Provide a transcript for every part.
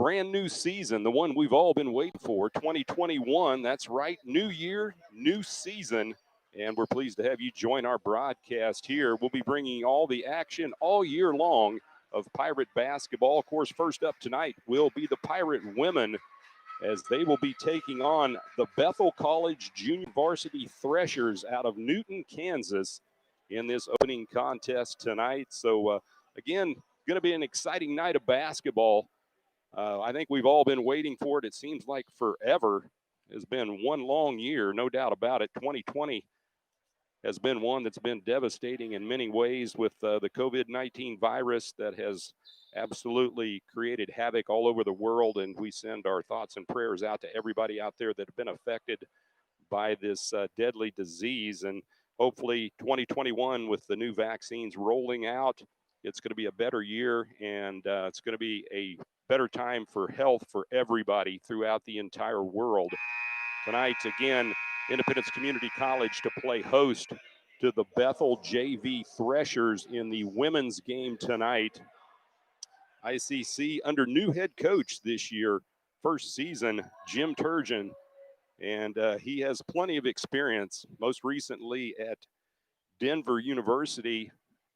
brand new season, the one we've all been waiting for, 2021. That's right, new year, new season. And we're pleased to have you join our broadcast here. We'll be bringing you all the action all year long of Pirate basketball. Of course, first up tonight will be the Pirate women, as they will be taking on the Bethel College Junior Varsity Threshers out of Newton, Kansas, in this opening contest tonight. So, again, going to be an exciting night of basketball. I think we've all been waiting for it. It seems like forever. It's been one long year, no doubt about it. 2020 has been one that's been devastating in many ways with the COVID-19 virus that has absolutely created havoc all over the world. And we send our thoughts and prayers out to everybody out there that have been affected by this deadly disease. And hopefully 2021, with the new vaccines rolling out, it's going to be a better year, and it's going to be a better time for health for everybody throughout the entire world. Tonight, again, Independence Community College to play host to the Bethel JV Threshers in the women's game tonight. ICC under new head coach this year, first season, Jim Turgeon, and he has plenty of experience, most recently at Denver University,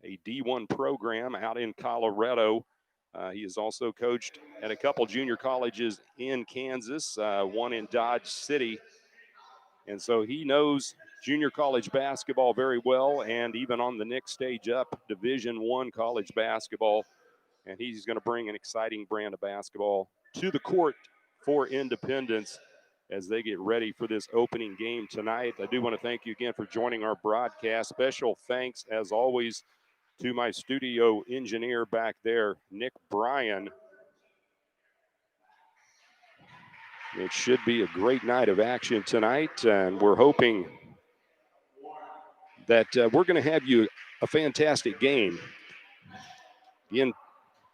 a D1 program out in Colorado. He has also coached at a couple junior colleges in Kansas, one in Dodge City. And so he knows junior college basketball very well, and even on the next stage up, Division I college basketball. And he's going to bring an exciting brand of basketball to the court for Independence as they get ready for this opening game tonight. I do want to thank you again for joining our broadcast. Special thanks, as always, to my studio engineer back there, Nick Bryan. It should be a great night of action tonight, and we're hoping that we're going to have you a fantastic game. Again,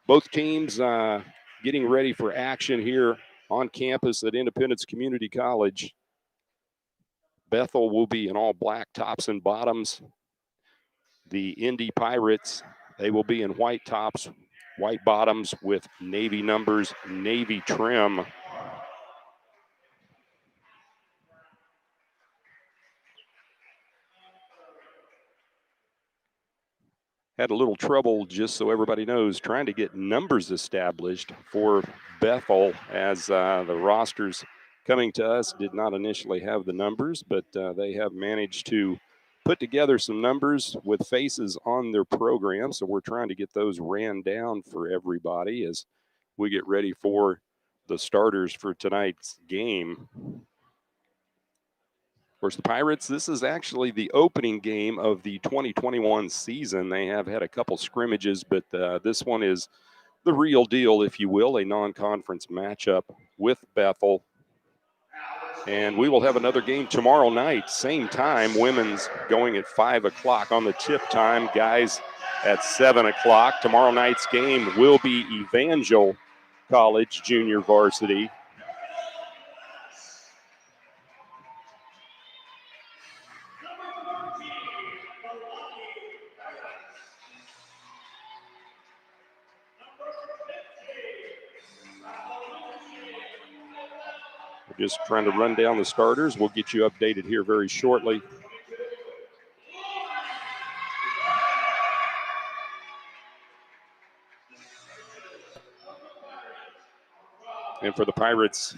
both teams getting ready for action here on campus at Independence Community College. Bethel will be in all black tops and bottoms. The Indy Pirates, they will be in white tops, white bottoms with navy numbers, navy trim. Had a little trouble, just so everybody knows, trying to get numbers established for Bethel, as the rosters coming to us did not initially have the numbers, but they have managed to put together some numbers with faces on their program. So we're trying to get those ran down for everybody as we get ready for the starters for tonight's game. Of course, the Pirates, this is actually the opening game of the 2021 season. They have had a couple scrimmages, but this one is the real deal, if you will, a non-conference matchup with Bethel. And we will have another game tomorrow night, same time, women's going at 5 o'clock on the tip time, guys at 7 o'clock. Tomorrow night's game will be Evangel College Junior Varsity. We're just trying to run down the starters. We'll get you updated here very shortly. And for the Pirates,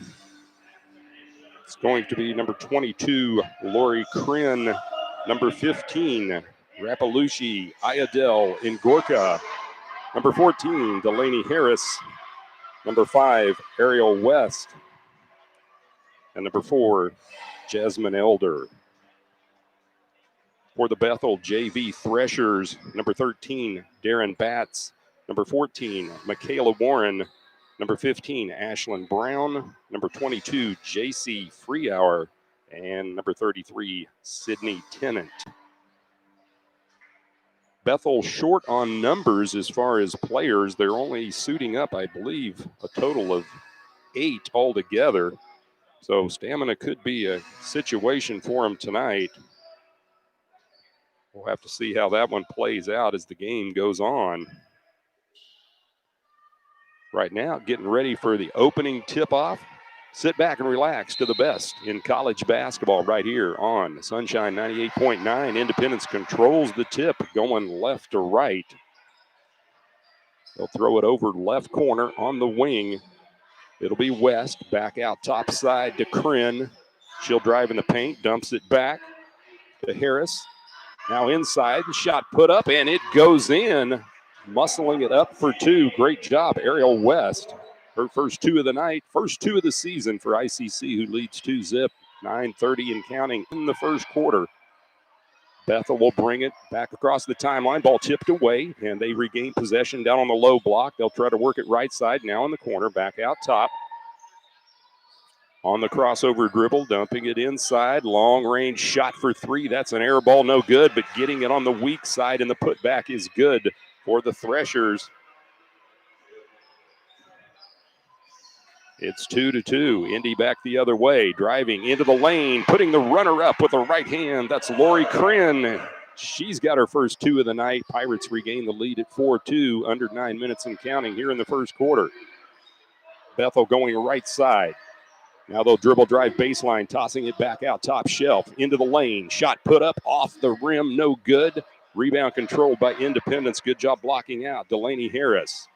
it's going to be number 22, Lori Kryn, number 15, Rapalushi Ayadel Ngorka, number 14, Delaney Harris, number 5, Ariel West, and number 4, Jasmine Elder. For the Bethel JV Threshers, number 13, Darren Batts, number 14, Michaela Warren, number 15, Ashlyn Brown, number 22, JC Freehour, and number 33, Sydney Tennant. Bethel short on numbers as far as players. They're only suiting up, I believe, a total of 8 altogether. So stamina could be a situation for them tonight. We'll have to see how that one plays out as the game goes on. right now, getting ready for the opening tip-off. Sit back and relax to the best in college basketball right here on Sunshine 98.9. Independence controls the tip going left to right. They'll throw it over left corner on the wing. It'll be West, back out top side to Kryn. She'll drive in the paint, dumps it back to Harris. Now inside, shot put up, and it goes in. Muscling it up for two. Great job, Ariel West. Her first two of the night, first two of the season for ICC, who leads 2-zip, 9:30 and counting in the first quarter. Bethel will bring it back across the timeline. Ball tipped away, and they regain possession down on the low block. They'll try to work it right side, now in the corner, back out top. On the crossover dribble, dumping it inside. Long range shot for three. That's an air ball, no good, but getting it on the weak side, and the putback is good for the Threshers. It's 2-2. Indy back the other way, driving into the lane, putting the runner up with the right hand. That's Lori Kryn. She's got her first two of the night. Pirates regain the lead at 4-2, under 9 minutes and counting here in the first quarter. Bethel going right side. Now they'll dribble drive baseline, tossing it back out top shelf into the lane. Shot put up off the rim, no good. Rebound controlled by Independence. Good job blocking out Delaney Harris.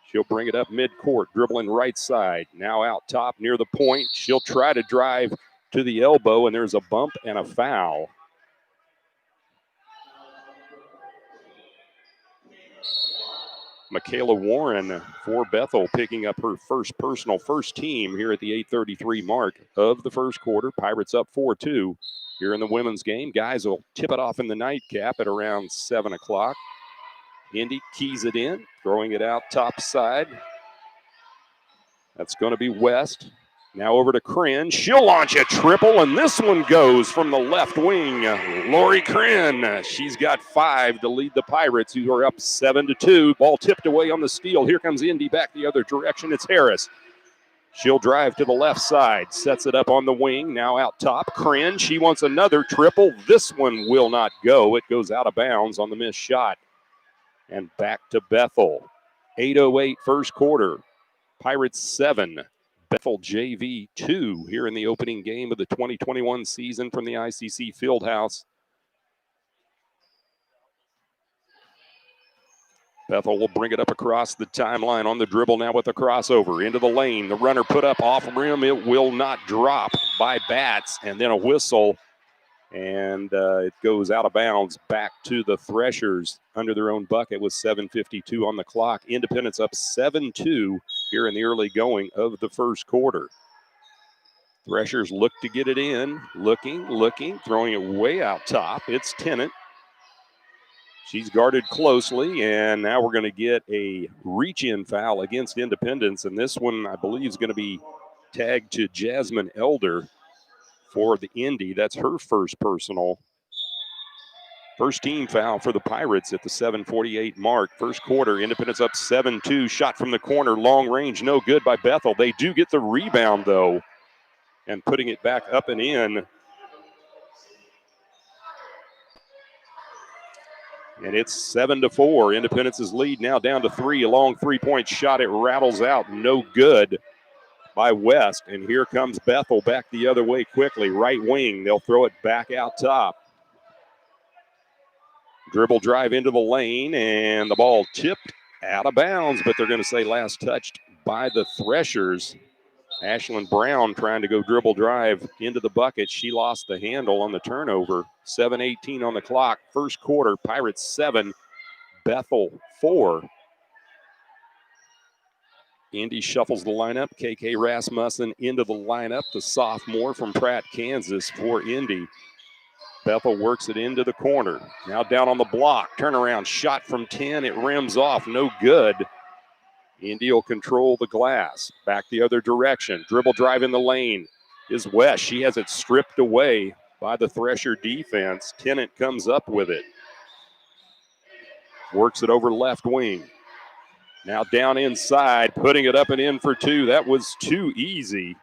She'll bring it up midcourt, dribbling right side. Now out top near the point. She'll try to drive to the elbow, and there's a bump and a foul. Michaela Warren for Bethel picking up her first personal first team here at the 8:33 mark of the first quarter. Pirates up 4-2 here in the women's game. Guys will tip it off in the nightcap at around 7 o'clock. Indy keys it in, throwing it out top side. That's going to be West. Now over to Kryn. She'll launch a triple, and this one goes from the left wing. Lori Kryn. She's got 5 to lead the Pirates, who are up 7-2. Ball tipped away on the steal. Here comes Indy back the other direction. It's Harris. She'll drive to the left side. Sets it up on the wing. Now out top. Kryn. She wants another triple. This one will not go. It goes out of bounds on the missed shot. And back to Bethel. 8:08 first quarter. Pirates 7, Bethel JV 2 here in the opening game of the 2021 season from the ICC Fieldhouse. Bethel will bring it up across the timeline on the dribble now with a crossover into the lane. The runner put up off rim. It will not drop by Batts, and then a whistle. And it goes out of bounds back to the Threshers under their own bucket with 7:52 on the clock. Independence up 7-2 here in the early going of the first quarter. Threshers look to get it in. Looking, throwing it way out top. It's Tennant. She's guarded closely, and now we're going to get a reach-in foul against Independence. And this one, I believe, is going to be tagged to Jasmine Elder for the Indy. That's her first personal. First team foul for the Pirates at the 7:48 mark. First quarter, Independence up 7-2. Shot from the corner, long range, no good by Bethel. They do get the rebound, though, and putting it back up and in. And it's 7-4. Independence's lead now down to 3. A long three-point shot. It rattles out, no good by West. And here comes Bethel back the other way quickly. Right wing, they'll throw it back out top. Dribble drive into the lane, and the ball tipped out of bounds, but they're going to say last touched by the Threshers. Ashlyn Brown trying to go dribble drive into the bucket. She lost the handle on the turnover. 7:18 on the clock. First quarter, Pirates 7, Bethel 4. Indy shuffles the lineup. KK Rasmussen into the lineup, the sophomore from Pratt, Kansas for Indy. Bethel works it into the corner. Now down on the block. Turnaround shot from 10. It rims off. No good. Indy will control the glass. Back the other direction. Dribble drive in the lane is West. She has it stripped away by the Thresher defense. Tennant comes up with it. Works it over left wing. Now down inside, putting it up and in for 2. That was too easy.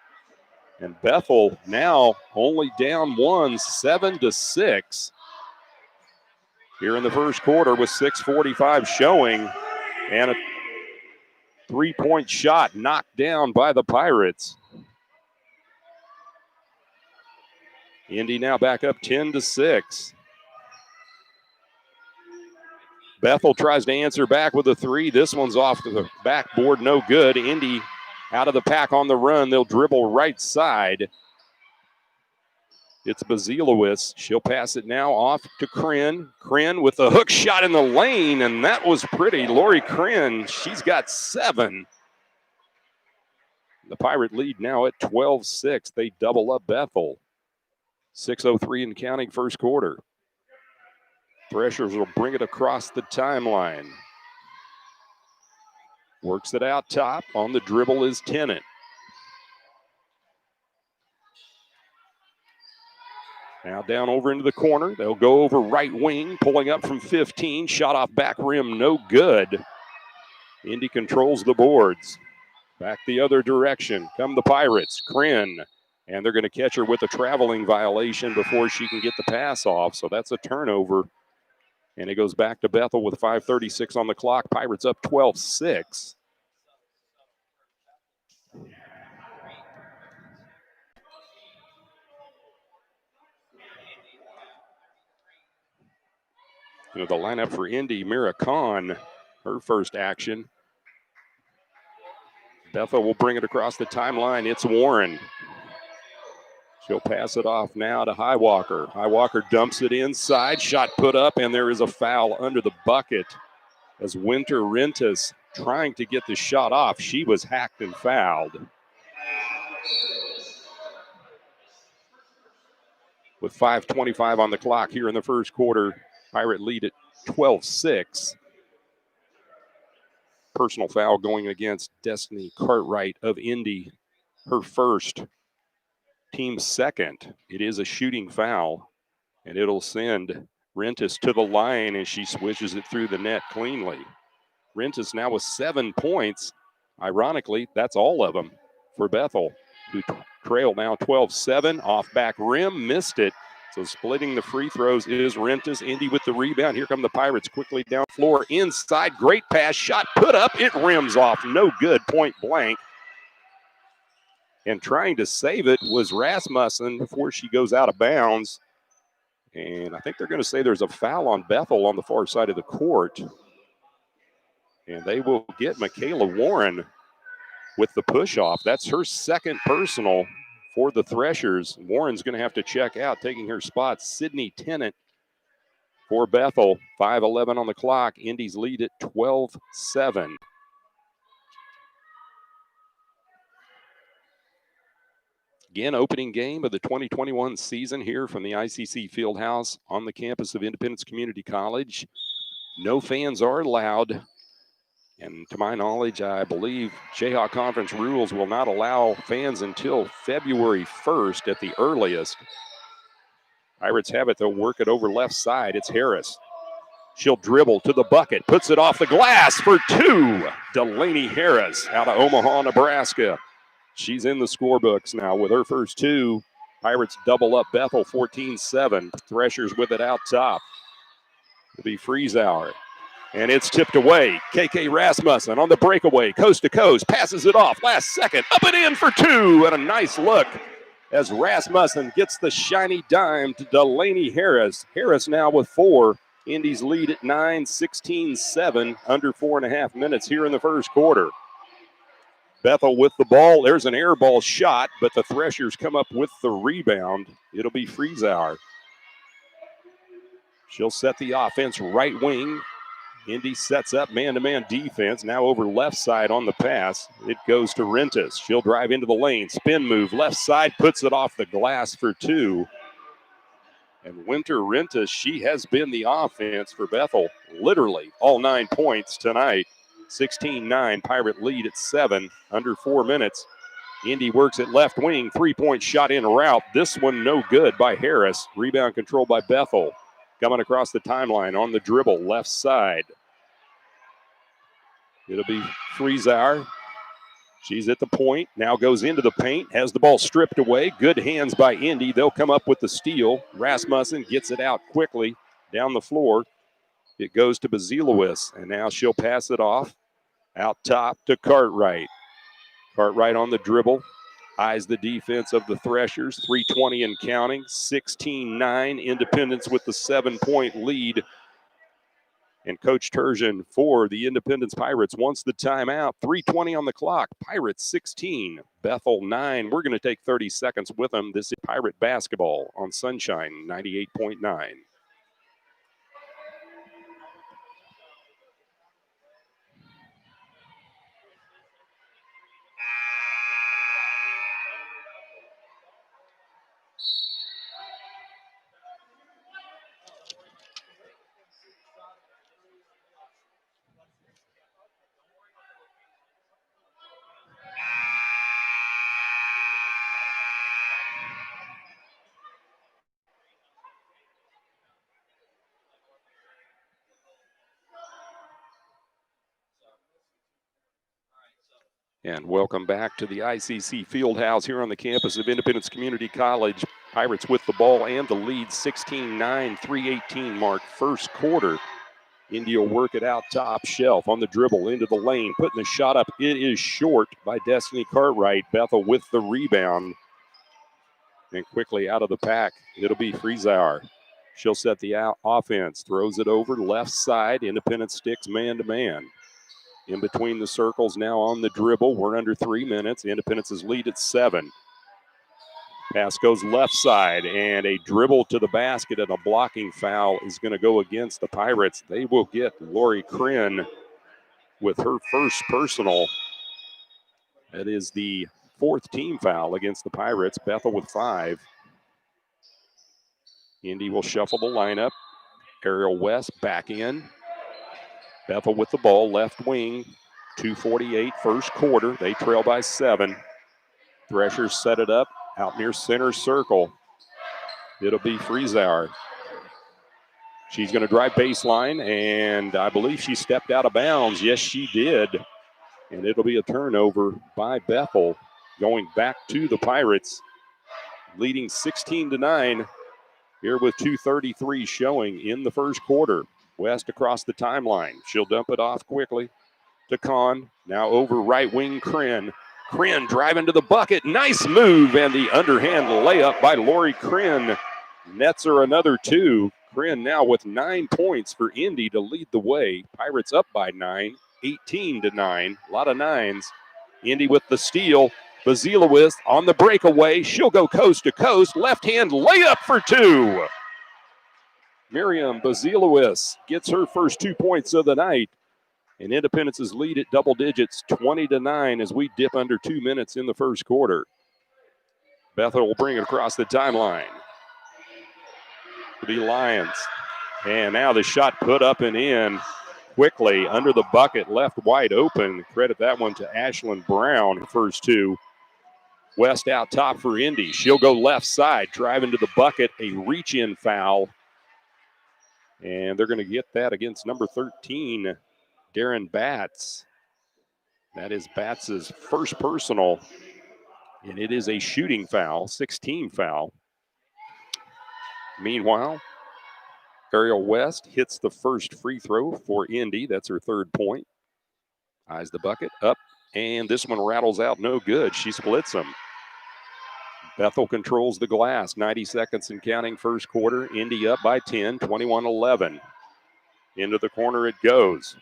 And Bethel now only down 1, 7-6. Here in the first quarter with 6:45 showing. And a Three-point shot knocked down by the Pirates. Indy now back up 10-6. Bethel tries to answer back with a three. This one's off to the backboard, no good. Indy out of the pack on the run. They'll dribble right side. It's Bazilowicz. She'll pass it now off to Kren. Kren with the hook shot in the lane, and that was pretty. Lori Kren, she's got 7. The Pirate lead now at 12-6. They double up Bethel. 6:03 and counting first quarter. Threshers will bring it across the timeline. Works it out top. On the dribble is Tennant. Now down over into the corner. They'll go over right wing, pulling up from 15. Shot off back rim, no good. Indy controls the boards. Back the other direction. Come the Pirates. Kren. And they're going to catch her with a traveling violation before she can get the pass off. So that's a turnover. And it goes back to Bethel with 5:36 on the clock. Pirates up 12-6. You know, the lineup for Indy, Mira Khan, her first action. Bethel will bring it across the timeline. It's Warren. She'll pass it off now to Highwalker. Highwalker dumps it inside. Shot put up, and there is a foul under the bucket as Winter Rentas trying to get the shot off. She was hacked and fouled. With 5:25 on the clock here in the first quarter, Pirate lead at 12-6. Personal foul going against Destiny Cartwright of Indy, her first, team second. It is a shooting foul, and it'll send Rentas to the line, and she swishes it through the net cleanly. Rentas now with 7 points. Ironically, that's all of them for Bethel, who trail now 12-7. Off back rim, missed it. So splitting the free throws is Rentas. Indy with the rebound. Here come the Pirates quickly down floor. Inside, great pass, shot put up. It rims off, no good, point blank. And trying to save it was Rasmussen before she goes out of bounds. And I think they're going to say there's a foul on Bethel on the far side of the court. And they will get Michaela Warren with the push-off. That's her second personal for the Threshers. Warren's going to have to check out, taking her spot. Sydney Tennant for Bethel. 5:11 on the clock. Indy's lead at 12-7. Again, opening game of the 2021 season here from the ICC Fieldhouse on the campus of Independence Community College. No fans are allowed. And to my knowledge, I believe Jayhawk Conference rules will not allow fans until February 1st at the earliest. Pirates have it. They'll work it over left side. It's Harris. She'll dribble to the bucket, puts it off the glass for 2. Delaney Harris out of Omaha, Nebraska. She's in the scorebooks now with her first 2. Pirates double up Bethel 14-7. Threshers with it out top. It'll be freeze hour. And it's tipped away. KK Rasmussen on the breakaway, coast to coast, passes it off last second, up and in for 2, and a nice look as Rasmussen gets the shiny dime to Delaney Harris. Harris now with 4. Indy's lead at 9, 16-7, under 4.5 minutes here in the first quarter. Bethel with the ball. There's an air ball shot, but the Threshers come up with the rebound. It'll be freeze hour. She'll set the offense right wing. Indy sets up man-to-man defense. Now over left side on the pass. It goes to Rentas. She'll drive into the lane. Spin move. Left side puts it off the glass for 2. And Winter Rentas, she has been the offense for Bethel. Literally all 9 points tonight. 16-9. Pirate lead at 7. Under 4 minutes. Indy works at left wing. 3-point shot in route. This one no good by Harris. Rebound controlled by Bethel. Coming across the timeline on the dribble, left side. It'll be freeze hour. She's at the point, now goes into the paint, has the ball stripped away. Good hands by Indy. They'll come up with the steal. Rasmussen gets it out quickly down the floor. It goes to Bazilowicz, and now she'll pass it off Out top to Cartwright. Cartwright on the dribble. Eyes the defense of the Threshers. 3:20 and counting. 16-9. Independence with the 7-point lead. And Coach Turgeon for the Independence Pirates wants the timeout. 3:20 on the clock. Pirates 16, Bethel 9. We're going to take 30 seconds with them. This is Pirate basketball on Sunshine 98.9. And welcome back to the ICC Fieldhouse here on the campus of Independence Community College. Pirates with the ball and the lead, 16-9, 3:18 mark, first quarter. Indy will work it out top shelf on the dribble into the lane, putting the shot up. It is short by Destiny Cartwright. Bethel with the rebound. And quickly out of the pack, it'll be Friesauer. She'll set the offense, throws it over left side. Independence sticks man-to-man. In between the circles now on the dribble. We're under 3 minutes. Independence's lead at 7. Pass goes left side, and a dribble to the basket and a blocking foul is going to go against the Pirates. They will get Lori Kryn with her first personal. That is the 4th team foul against the Pirates. Bethel with 5. Indy will shuffle the lineup. Ariel West back in. Bethel with the ball, left wing. 2:48 first quarter. They trail by 7. Threshers set it up out near center circle. It'll be Friesauer. She's going to drive baseline, and I believe she stepped out of bounds. Yes, she did. And it'll be a turnover by Bethel, going back to the Pirates, leading 16-9 here with 2:33 showing in the first quarter. West across the timeline. She'll dump it off quickly to Kahn. Now over right wing, Kryn. Kryn driving to the bucket. Nice move, and the underhand layup by Lori Kryn nets her another 2. Kryn now with 9 points for Indy to lead the way. Pirates up by 9, 18-9. A lot of 9s. Indy with the steal. Bazilowicz on the breakaway. She'll go coast to coast. Left hand layup for 2. Miriam Bazilowicz gets her first 2 points of the night. And Independence's lead at double digits, 20-9, as we dip under 2 minutes in the first quarter. Bethel will bring it across the timeline. The Lions. And now the shot put up and in quickly under the bucket, left wide open. Credit that one to Ashlyn Brown, first 2. West out top for Indy. She'll go left side, driving to the bucket, a reach-in foul. And they're going to get that against number 13, Darren Batts. That is Batts' first personal, and it is a shooting foul, 16 foul. Meanwhile, Ariel West hits the first free throw for Indy. That's her 3rd point. Eyes the bucket, up, and this one rattles out, no good. She splits them. Bethel controls the glass, 90 seconds and counting first quarter. Indy up by 10, 21-11. Into the corner it goes.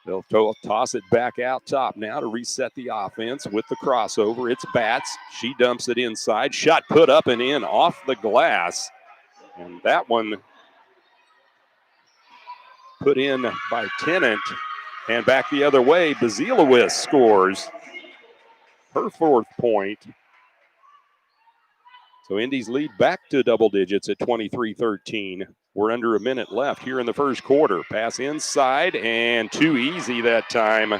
They'll toss it back out top now to reset the offense with the crossover. It's Batts. She dumps it inside. Shot put up and in off the glass. And that one put in by Tennant. And back the other way, Bazilowicz scores her 4th point. So Indy's lead back to double digits at 23-13. We're under a minute left here in the first quarter. Pass inside, and too easy that time.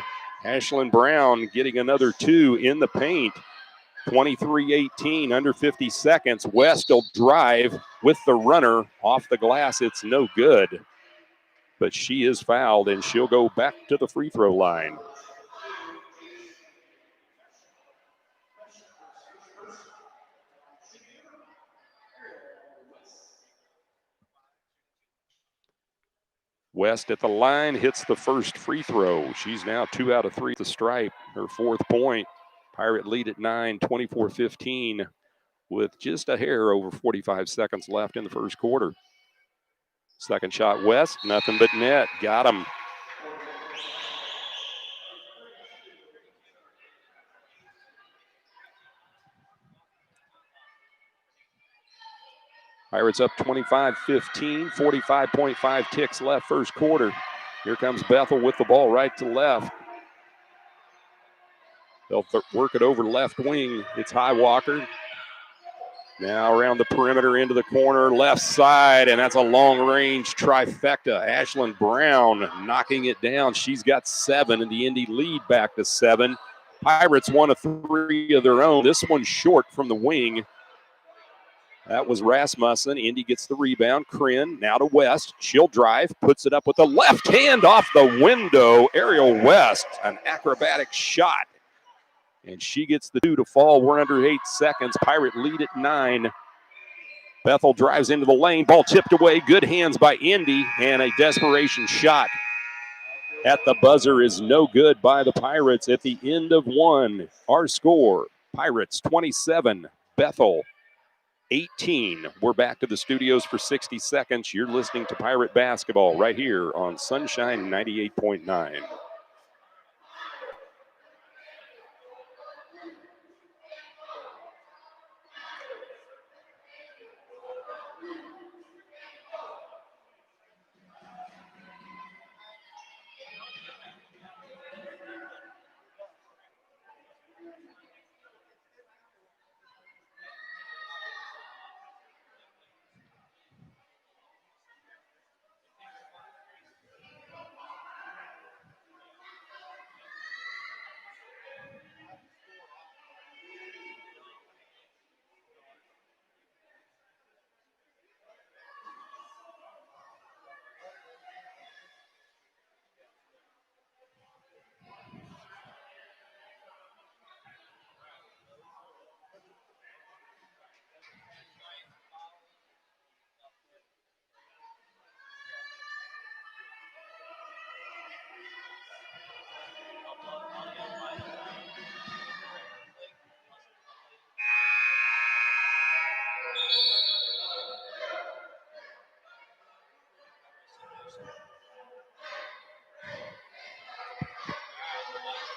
Ashlyn Brown getting another 2 in the paint. 23-18, under 50 seconds. West will drive with the runner off the glass. It's no good. But she is fouled, and she'll go back to the free throw line. West at the line, hits the first free throw. She's now 2 out of 3 at the stripe, her 4th point. Pirate lead at 9, 24-15, with just a hair over 45 seconds left in the first quarter. Second shot, West, nothing but net. Got him. Pirates up 25-15, 45.5 ticks left first quarter. Here comes Bethel with the ball right to left. They'll work it over left wing. It's Highwalker. Now around the perimeter into the corner, left side, and that's a long-range trifecta. Ashlyn Brown knocking it down. She's got 7, and the Indy lead back to 7. Pirates 1 of 3 of their own. This one's short from the wing. That was Rasmussen. Indy gets the rebound. Kryn now to West. She'll drive, puts it up with the left hand off the window. Ariel West, an acrobatic shot. And she gets the 2 to fall. We're under 8 seconds. Pirate lead at 9. Bethel drives into the lane. Ball tipped away. Good hands by Indy. And a desperation shot at the buzzer is no good by the Pirates at the end of 1. Our score, Pirates 27, Bethel 18. We're back to the studios for 60 seconds. You're listening to Pirate Basketball right here on Sunshine 98.9.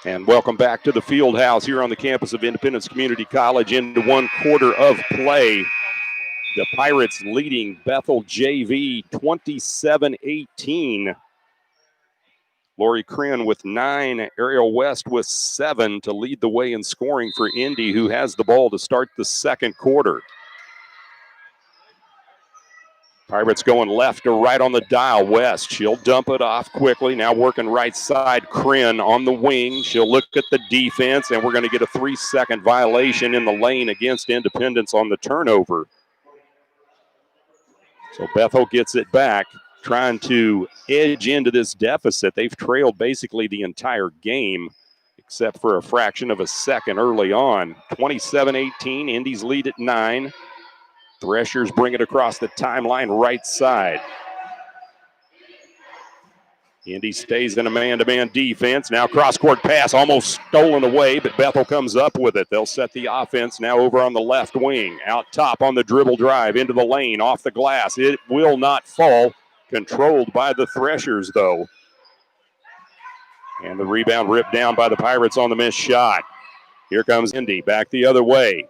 And welcome back to the field house here on the campus of Independence Community College into 1 quarter of play. The Pirates leading Bethel JV 27-18. Lori Kryn with 9, Ariel West with 7 to lead the way in scoring for Indy, who has the ball to start the second quarter. Pirates going left to right on the dial. West, she'll dump it off quickly. Now working right side. Kryn on the wing. She'll look at the defense, and we're going to get a 3-second violation in the lane against Independence on the turnover. So Bethel gets it back, trying to edge into this deficit. They've trailed basically the entire game, except for a fraction of a second early on. 27-18, Indy's lead at 9. Threshers bring it across the timeline right side. Indy stays in a man-to-man defense. Now cross-court pass almost stolen away, but Bethel comes up with it. They'll set the offense now over on the left wing. Out top on the dribble drive into the lane, off the glass. It will not fall. Controlled by the Threshers, though. And the rebound ripped down by the Pirates on the missed shot. Here comes Indy back the other way.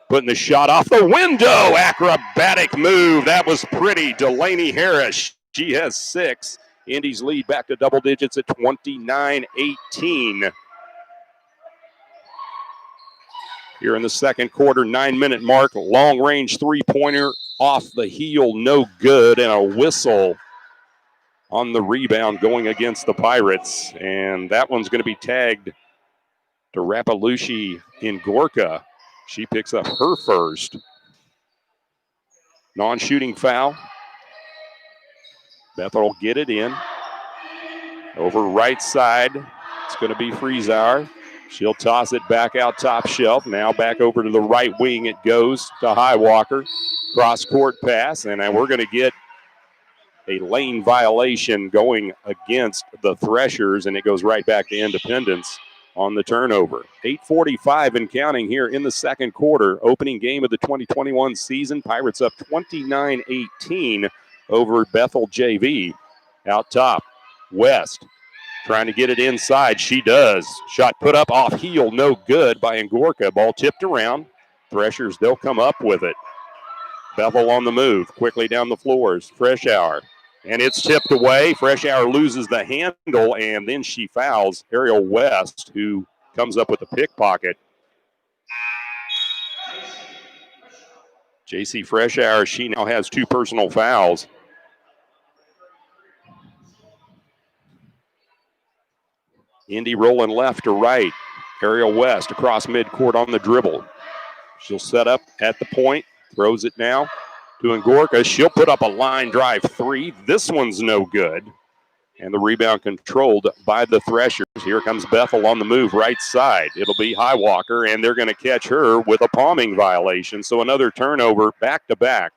Putting the shot off the window. Acrobatic move. That was pretty. Delaney Harris. She has 6. Indy's lead back to double digits at 29-18. Here in the second quarter, 9-minute mark. Long-range three-pointer off the heel. No good. And a whistle on the rebound going against the Pirates. And that one's going to be tagged to Rapalushi in Gorka. She picks up her first. Non-shooting foul. Bethel will get it in. Over right side, it's going to be Friesauer. She'll toss it back out top shelf. Now back over to the right wing it goes to Highwalker. Cross-court pass, and we're going to get a lane violation going against the Threshers, and it goes right back to Independence on the turnover. 8:45 and counting here in the second quarter. Opening game of the 2021 season. Pirates up 29-18 over Bethel JV. Out top, West trying to get it inside. She does. Shot put up off heel, no good by Ngorka. Ball tipped around. Threshers, they'll come up with it. Bethel on the move, quickly down the floors. Freshour, and it's tipped away. Freshour loses the handle, and then she fouls Ariel West, who comes up with a pickpocket. J.C. Freshour, she now has 2 personal fouls. Indy rolling left to right. Ariel West across midcourt on the dribble. She'll set up at the point, throws it now to Ngorka. She'll put up a line drive 3. This one's no good. And the rebound controlled by the Threshers. Here comes Bethel on the move, right side. It'll be Highwalker, and they're going to catch her with a palming violation. So another turnover back-to-back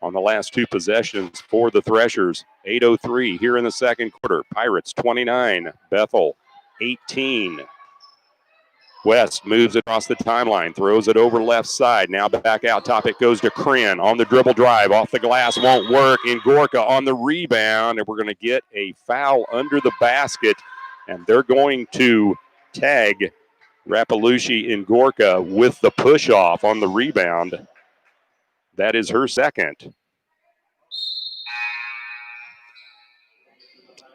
on the last 2 possessions for the Threshers. 8:03 here in the second quarter. Pirates 29, Bethel 18. West moves across the timeline, throws it over left side. Now back out top, it goes to Kryn on the dribble drive. Off the glass, won't work. Ngorka on the rebound, and we're going to get a foul under the basket, and they're going to tag Rapalushi Ngorka with the push-off on the rebound. That is her second.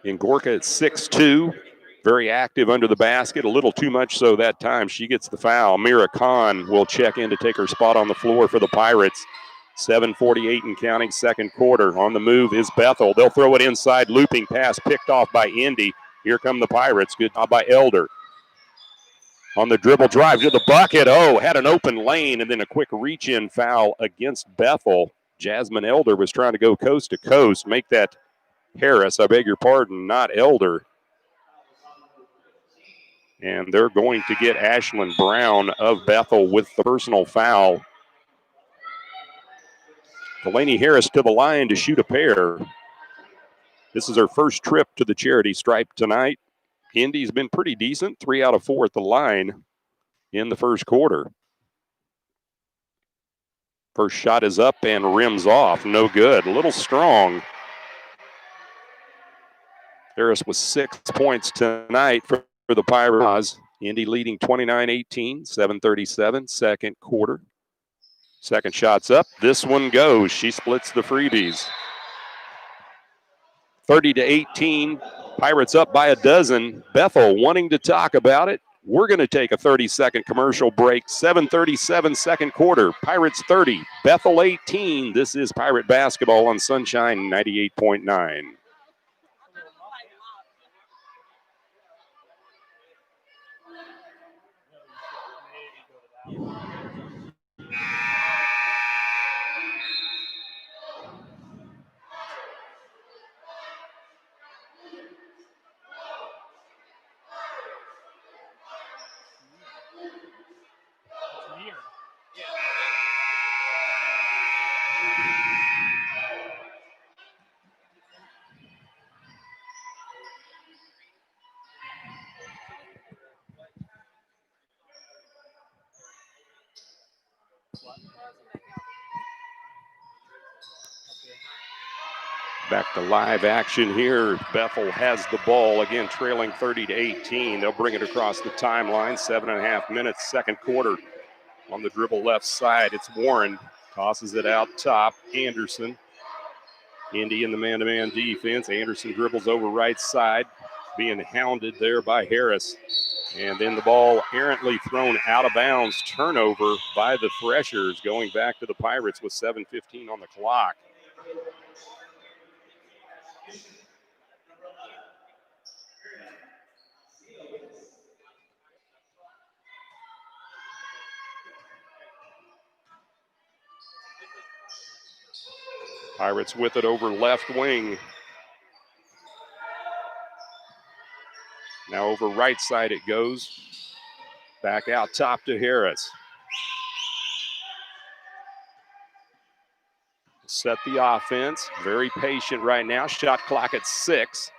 Ngorka at 6'2", very active under the basket, a little too much so that time. She gets the foul. Mira Khan will check in to take her spot on the floor for the Pirates. 7:48 and counting, second quarter. On the move is Bethel. They'll throw it inside, looping pass picked off by Indy. Here come the Pirates. Good job by Elder. On the dribble drive to the bucket. Oh, had an open lane, and then a quick reach-in foul against Bethel. Jasmine Elder was trying to go coast to coast, make that Harris, I beg your pardon, not Elder. And they're going to get Ashlyn Brown of Bethel with the personal foul. Delaney Harris to the line to shoot a pair. This is her first trip to the charity stripe tonight. Indy's been pretty decent, 3 out of 4 at the line in the first quarter. First shot is up and rims off, no good, a little strong. Harris with 6 points tonight for the Pirates. Indy leading 29-18, 7:37, second quarter. Second shot's up. This one goes. She splits the freebies. 30-18. Pirates up by a dozen. Bethel wanting to talk about it. We're going to take a 30-second commercial break. 7:37, second quarter. Pirates 30, Bethel 18. This is Pirate basketball on Sunshine 98.9. Back to live action here. Bethel has the ball, again trailing 30-18. They'll bring it across the timeline. 7.5 minutes, second quarter. On the dribble left side, it's Warren. Tosses it out top. Anderson. Indy in the man-to-man defense. Anderson dribbles over right side, being hounded there by Harris. And then the ball errantly thrown out of bounds. Turnover by the Threshers, going back to the Pirates with 7:15 on the clock. Pirates with it over left wing. Now over right side it goes. Back out top to Harris. set the offense. Very patient right now. Shot clock at 6.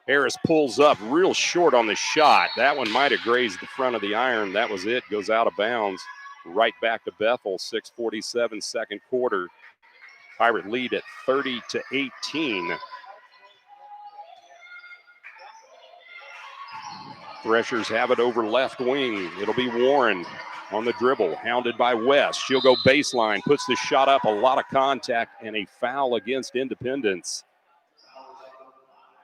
Harris pulls up real short on the shot. That one might have grazed the front of the iron. That was it. Goes out of bounds. Right back to Bethel. 6:47 second quarter. Pirate lead at 30-18. Threshers have it over left wing. It'll be Warren on the dribble, hounded by West. She'll go baseline, puts the shot up, a lot of contact, and a foul against Independence.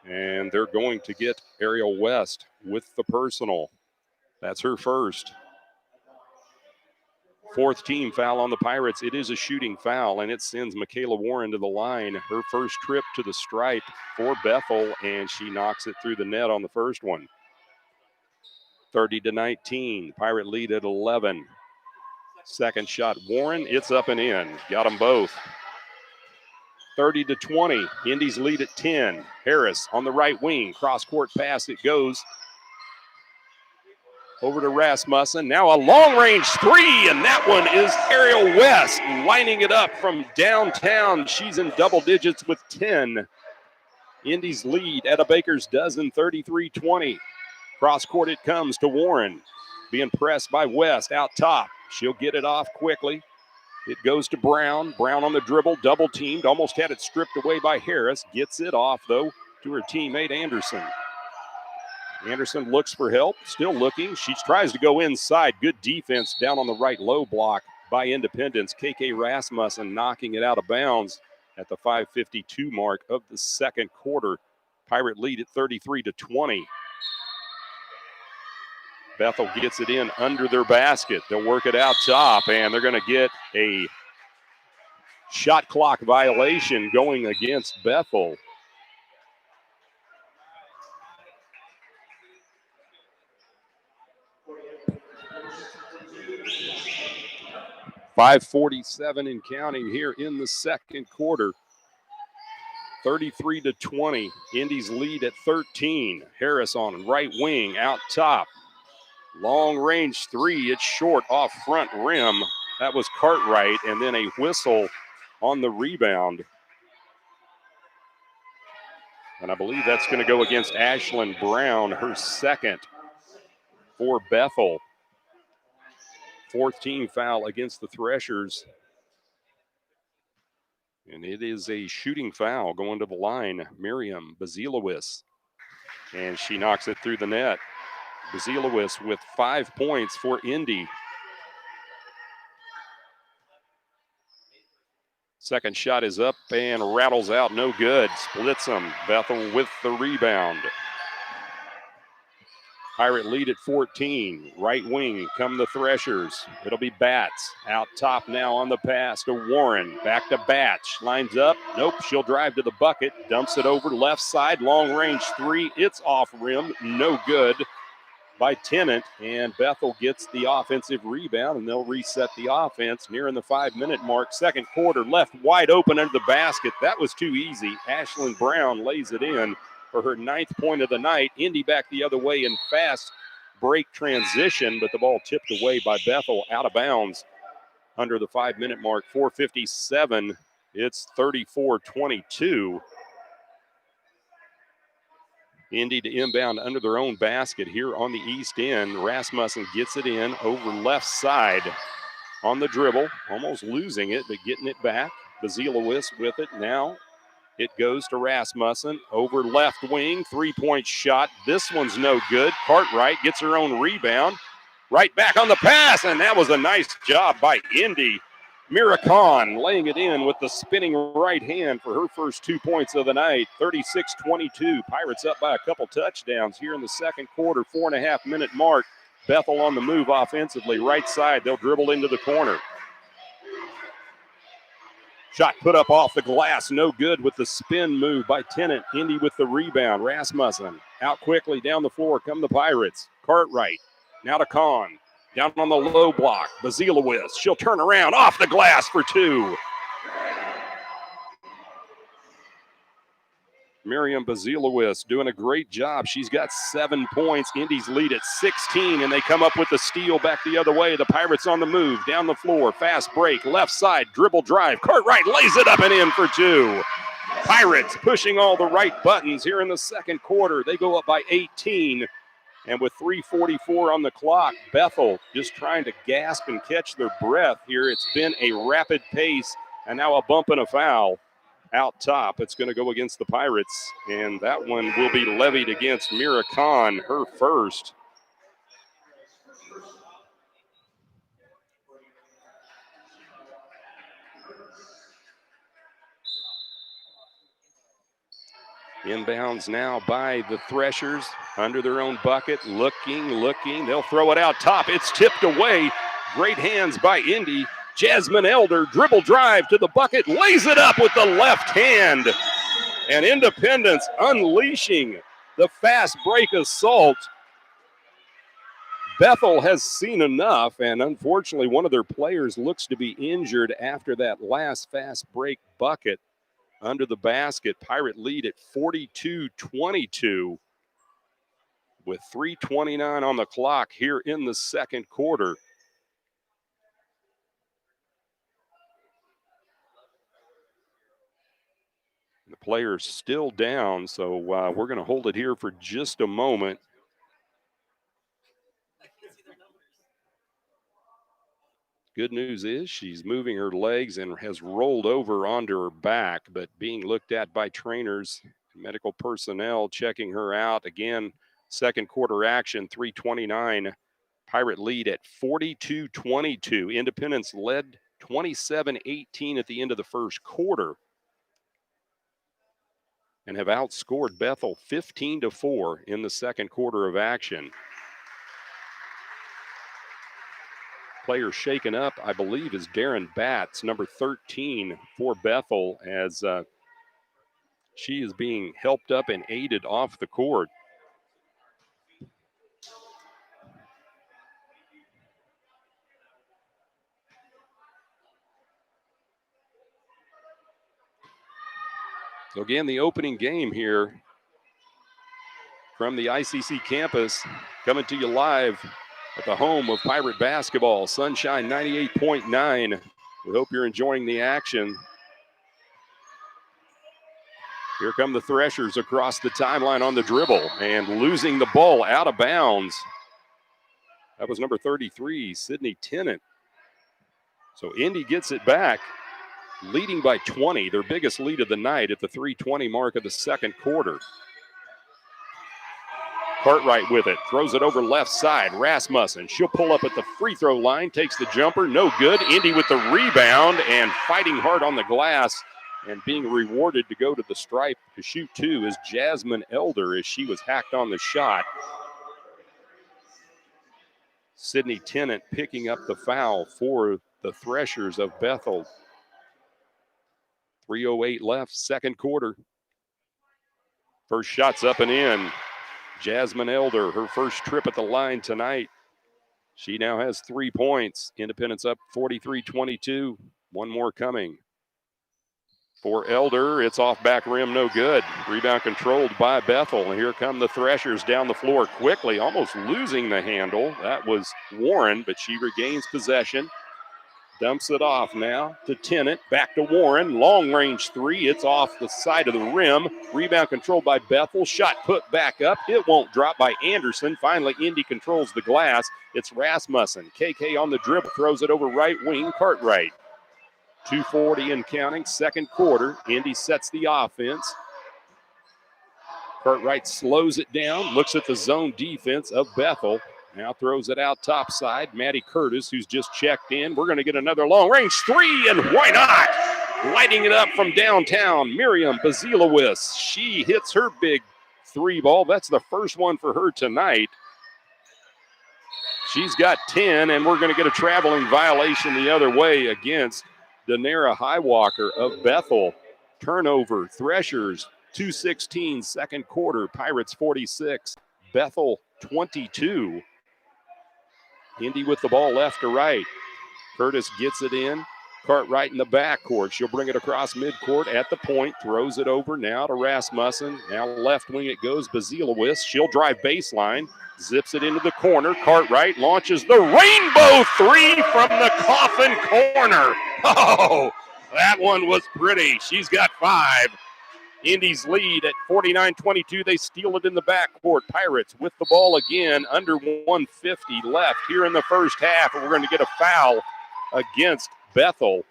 And they're going to get Ariel West with the personal. That's her first. 4th team foul on the Pirates. It is a shooting foul, and it sends Michaela Warren to the line. Her first trip to the stripe for Bethel, and she knocks it through the net on the first one. 30-19. Pirate lead at 11. Second shot, Warren. It's up and in. Got them both. 30-20. Indy's lead at 10. Harris on the right wing. Cross-court pass. It goes over to Rasmussen. Now a long-range 3, and that one is Ariel West lining it up from downtown. She's in double digits with 10. Indy's lead at a baker's dozen, 33-20. Cross court it comes to Warren. Being pressed by West out top. She'll get it off quickly. It goes to Brown. Brown on the dribble, double teamed. Almost had it stripped away by Harris. Gets it off, though, to her teammate Anderson. Anderson looks for help. Still looking. She tries to go inside. Good defense down on the right low block by Independence. KK Rasmussen knocking it out of bounds at the 5:52 mark of the second quarter. Pirate lead at 33-20. Bethel gets it in under their basket. They'll work it out top, and they're going to get a shot clock violation going against Bethel. .547 and counting here in the second quarter. 33-20. Indy's lead at 13. Harris on right wing out top. Long range 3, it's short off front rim. That was Cartwright, and then a whistle on the rebound. And I believe that's going to go against Ashlyn Brown, her second for Bethel. 4th team foul against the Threshers. And it is a shooting foul going to the line. Miriam Bazilowicz. And she knocks it through the net. Bazilowicz with 5 points for Indy. Second shot is up and rattles out, no good. Splits them. Bethel with the rebound. Pirate lead at 14. Right wing come the Threshers. It'll be Batts. Out top now on the pass to Warren. Back to Batch. Lines up. Nope, she'll drive to the bucket. Dumps it over left side. Long range 3. It's off rim. No good by Tennant. And Bethel gets the offensive rebound, and they'll reset the offense nearing the 5-minute mark. Second quarter left wide open under the basket. That was too easy. Ashlyn Brown lays it in for her 9th point of the night. Indy back the other way in fast break transition, but the ball tipped away by Bethel out of bounds under the 5-minute mark. 4:57. It's 34-22. Indy to inbound under their own basket here on the east end. Rasmussen gets it in over left side on the dribble, almost losing it, but getting it back. Bazilowicz with it now. It goes to Rasmussen over left wing. 3-point shot. This one's no good. Cartwright gets her own rebound. Right back on the pass, and that was a nice job by Indy. Mira Khan laying it in with the spinning right hand for her first 2 points of the night. 36-22. Pirates up by a couple touchdowns here in the second quarter. 4.5-minute mark. Bethel on the move offensively. Right side, they'll dribble into the corner. Shot put up off the glass, no good with the spin move by Tennant. Indy with the rebound. Rasmussen out quickly down the floor. Come the Pirates. Cartwright now to Khan. Down on the low block. Bazilowicz. She'll turn around off the glass for 2. Miriam Bazilowicz doing a great job. She's got 7 points. Indy's lead at 16, and they come up with the steal back the other way. The Pirates on the move, down the floor, fast break, left side, dribble drive. Cartwright lays it up and in for 2. Pirates pushing all the right buttons here in the second quarter. They go up by 18, and with 3:44 on the clock, Bethel just trying to gasp and catch their breath here. It's been a rapid pace, and now a bump and a foul. Out top, it's going to go against the Pirates, and that one will be levied against Mira Khan, her first. Inbounds now by the Threshers under their own bucket, looking. They'll throw it out top. It's tipped away. Great hands by Indy. Jasmine Elder, dribble drive to the bucket, lays it up with the left hand. And Independence unleashing the fast break assault. Bethel has seen enough, and unfortunately one of their players looks to be injured after that last fast break bucket under the basket. Pirate lead at 42-22 with 3:29 on the clock here in the second quarter. The player's still down, so we're going to hold it here for just a moment. Good news is she's moving her legs and has rolled over onto her back, but being looked at by trainers, medical personnel checking her out. Again, second quarter action, 3:29. Pirate lead at 42-22. Independence led 27-18 at the end of the first quarter and have outscored Bethel 15-4 in the second quarter of action. Player shaken up, I believe, is Darren Batts, number 13 for Bethel, as she is being helped up and aided off the court. So again, the opening game here from the ICC campus, coming to you live at the home of Pirate basketball, Sunshine 98.9. We hope you're enjoying the action. Here come the Threshers across the timeline on the dribble and losing the ball out of bounds. That was number 33, Sydney Tennant. So Indy gets it back, leading by 20, their biggest lead of the night at the 3:20 mark of the second quarter. Cartwright with it, throws it over left side. Rasmussen, she'll pull up at the free throw line, takes the jumper, no good. Indy with the rebound and fighting hard on the glass and being rewarded to go to the stripe to shoot 2 is Jasmine Elder, as she was hacked on the shot. Sydney Tennant picking up the foul for the Threshers of Bethel. 3:08 left, second quarter. First shot's up and in. Jasmine Elder, her first trip at the line tonight. She now has 3 points. Independence up 43-22. One more coming. For Elder, it's off back rim, no good. Rebound controlled by Bethel. And here come the Threshers down the floor quickly, almost losing the handle. That was Warren, but she regains possession. Dumps it off now to Tennant. Back to Warren. Long range 3. It's off the side of the rim. Rebound controlled by Bethel. Shot put back up. It won't drop by Anderson. Finally, Indy controls the glass. It's Rasmussen. KK on the dribble. Throws it over right wing. Cartwright. 2:40 and counting. Second quarter. Indy sets the offense. Cartwright slows it down. Looks at the zone defense of Bethel. Now throws it out top side. Maddie Curtis, who's just checked in. We're going to get another long-range 3, and why not? Lighting it up from downtown, Miriam Bazilowicz. She hits her big 3 ball. That's the first one for her tonight. She's got 10, and we're going to get a traveling violation the other way against Danara Highwalker of Bethel. Turnover, Threshers, 2:16, second quarter. Pirates 46, Bethel 22. Indy with the ball left to right. Curtis gets it in, Cartwright in the backcourt. She'll bring it across midcourt at the point, throws it over now to Rasmussen. Now left wing it goes, Bazilewicz. She'll drive baseline, zips it into the corner. Cartwright launches the rainbow three from the coffin corner. Oh, that one was pretty. She's got 5. Indy's lead at 49-22. They steal it in the backcourt. Pirates with the ball again, under 150 left here in the first half. And we're going to get a foul against Bethel.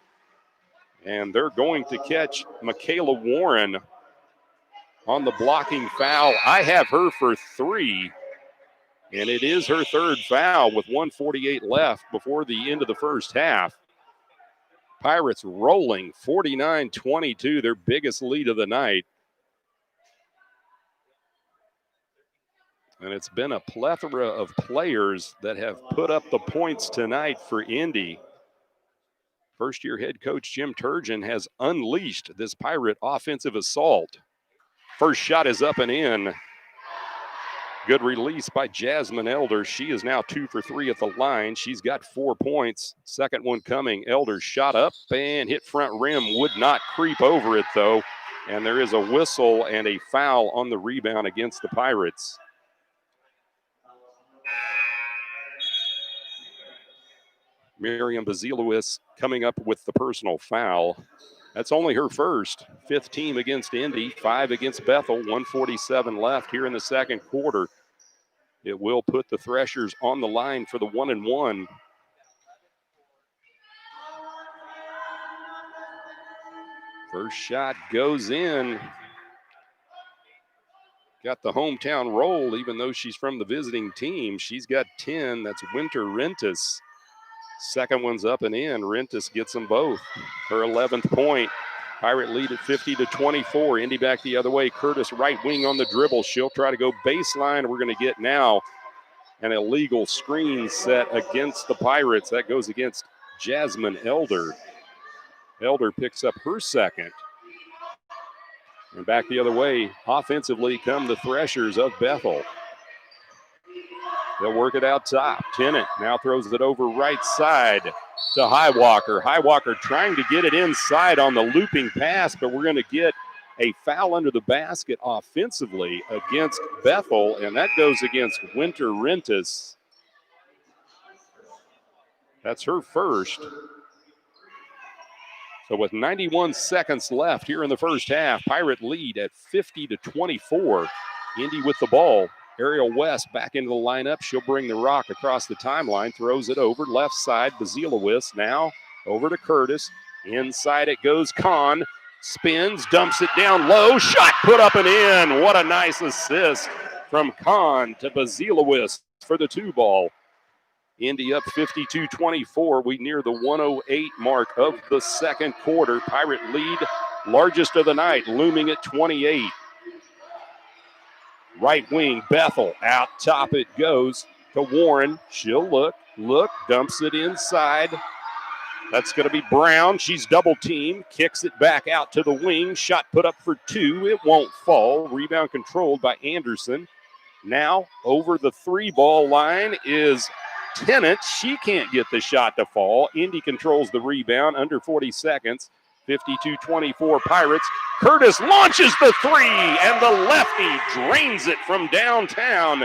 And they're going to catch Michaela Warren on the blocking foul. I have her for 3. And it is her 3rd foul with 1:48 left before the end of the first half. Pirates rolling 49-22, their biggest lead of the night. And it's been a plethora of players that have put up the points tonight for Indy. First-year head coach Jim Turgeon has unleashed this Pirate offensive assault. First shot is up and in. Good release by Jasmine Elder. She is now 2 for 3 at the line. She's got 4 points. Second one coming. Elder shot up and hit front rim. Would not creep over it, though. And there is a whistle and a foul on the rebound against the Pirates. Miriam Bazilewicz coming up with the personal foul. That's only her first. 5th team against Indy, 5 against Bethel, 1:47 left here in the second quarter. It will put the Threshers on the line for the 1-1. First shot goes in. Got the hometown roll, even though she's from the visiting team. She's got 10. That's Winter Rentis. Second one's up and in. Rentis gets them both. Her 11th point. Pirate lead at 50-24. Indy back the other way. Curtis right wing on the dribble. She'll try to go baseline. We're going to get now an illegal screen set against the Pirates. That goes against Jasmine Elder. Elder picks up her second. And back the other way, offensively come the Threshers of Bethel. They'll work it out top. Tennant now throws it over right side to Highwalker. Highwalker trying to get it inside on the looping pass, but we're going to get a foul under the basket offensively against Bethel, and that goes against Winter Rentis. That's her first. So with 91 seconds left here in the first half, Pirate lead at 50-24. Indy with the ball. Ariel West back into the lineup. She'll bring the rock across the timeline, throws it over left side. Bazilewicz now over to Curtis. Inside it goes. Kahn spins, dumps it down low. Shot put up and in. What a nice assist from Kahn to Bazilewicz for the 2-ball. Indy up 52-24. We near the 1:08 mark of the second quarter. Pirate lead, largest of the night, looming at 28. Right wing, Bethel, out top it goes to Warren. She'll look, dumps it inside. That's going to be Brown. She's double teamed, kicks it back out to the wing. Shot put up for 2. It won't fall. Rebound controlled by Anderson. Now over the 3-ball line is Tennant. She can't get the shot to fall. Indy controls the rebound under 40 seconds. 52-24 Pirates. Curtis launches the 3, and the lefty drains it from downtown.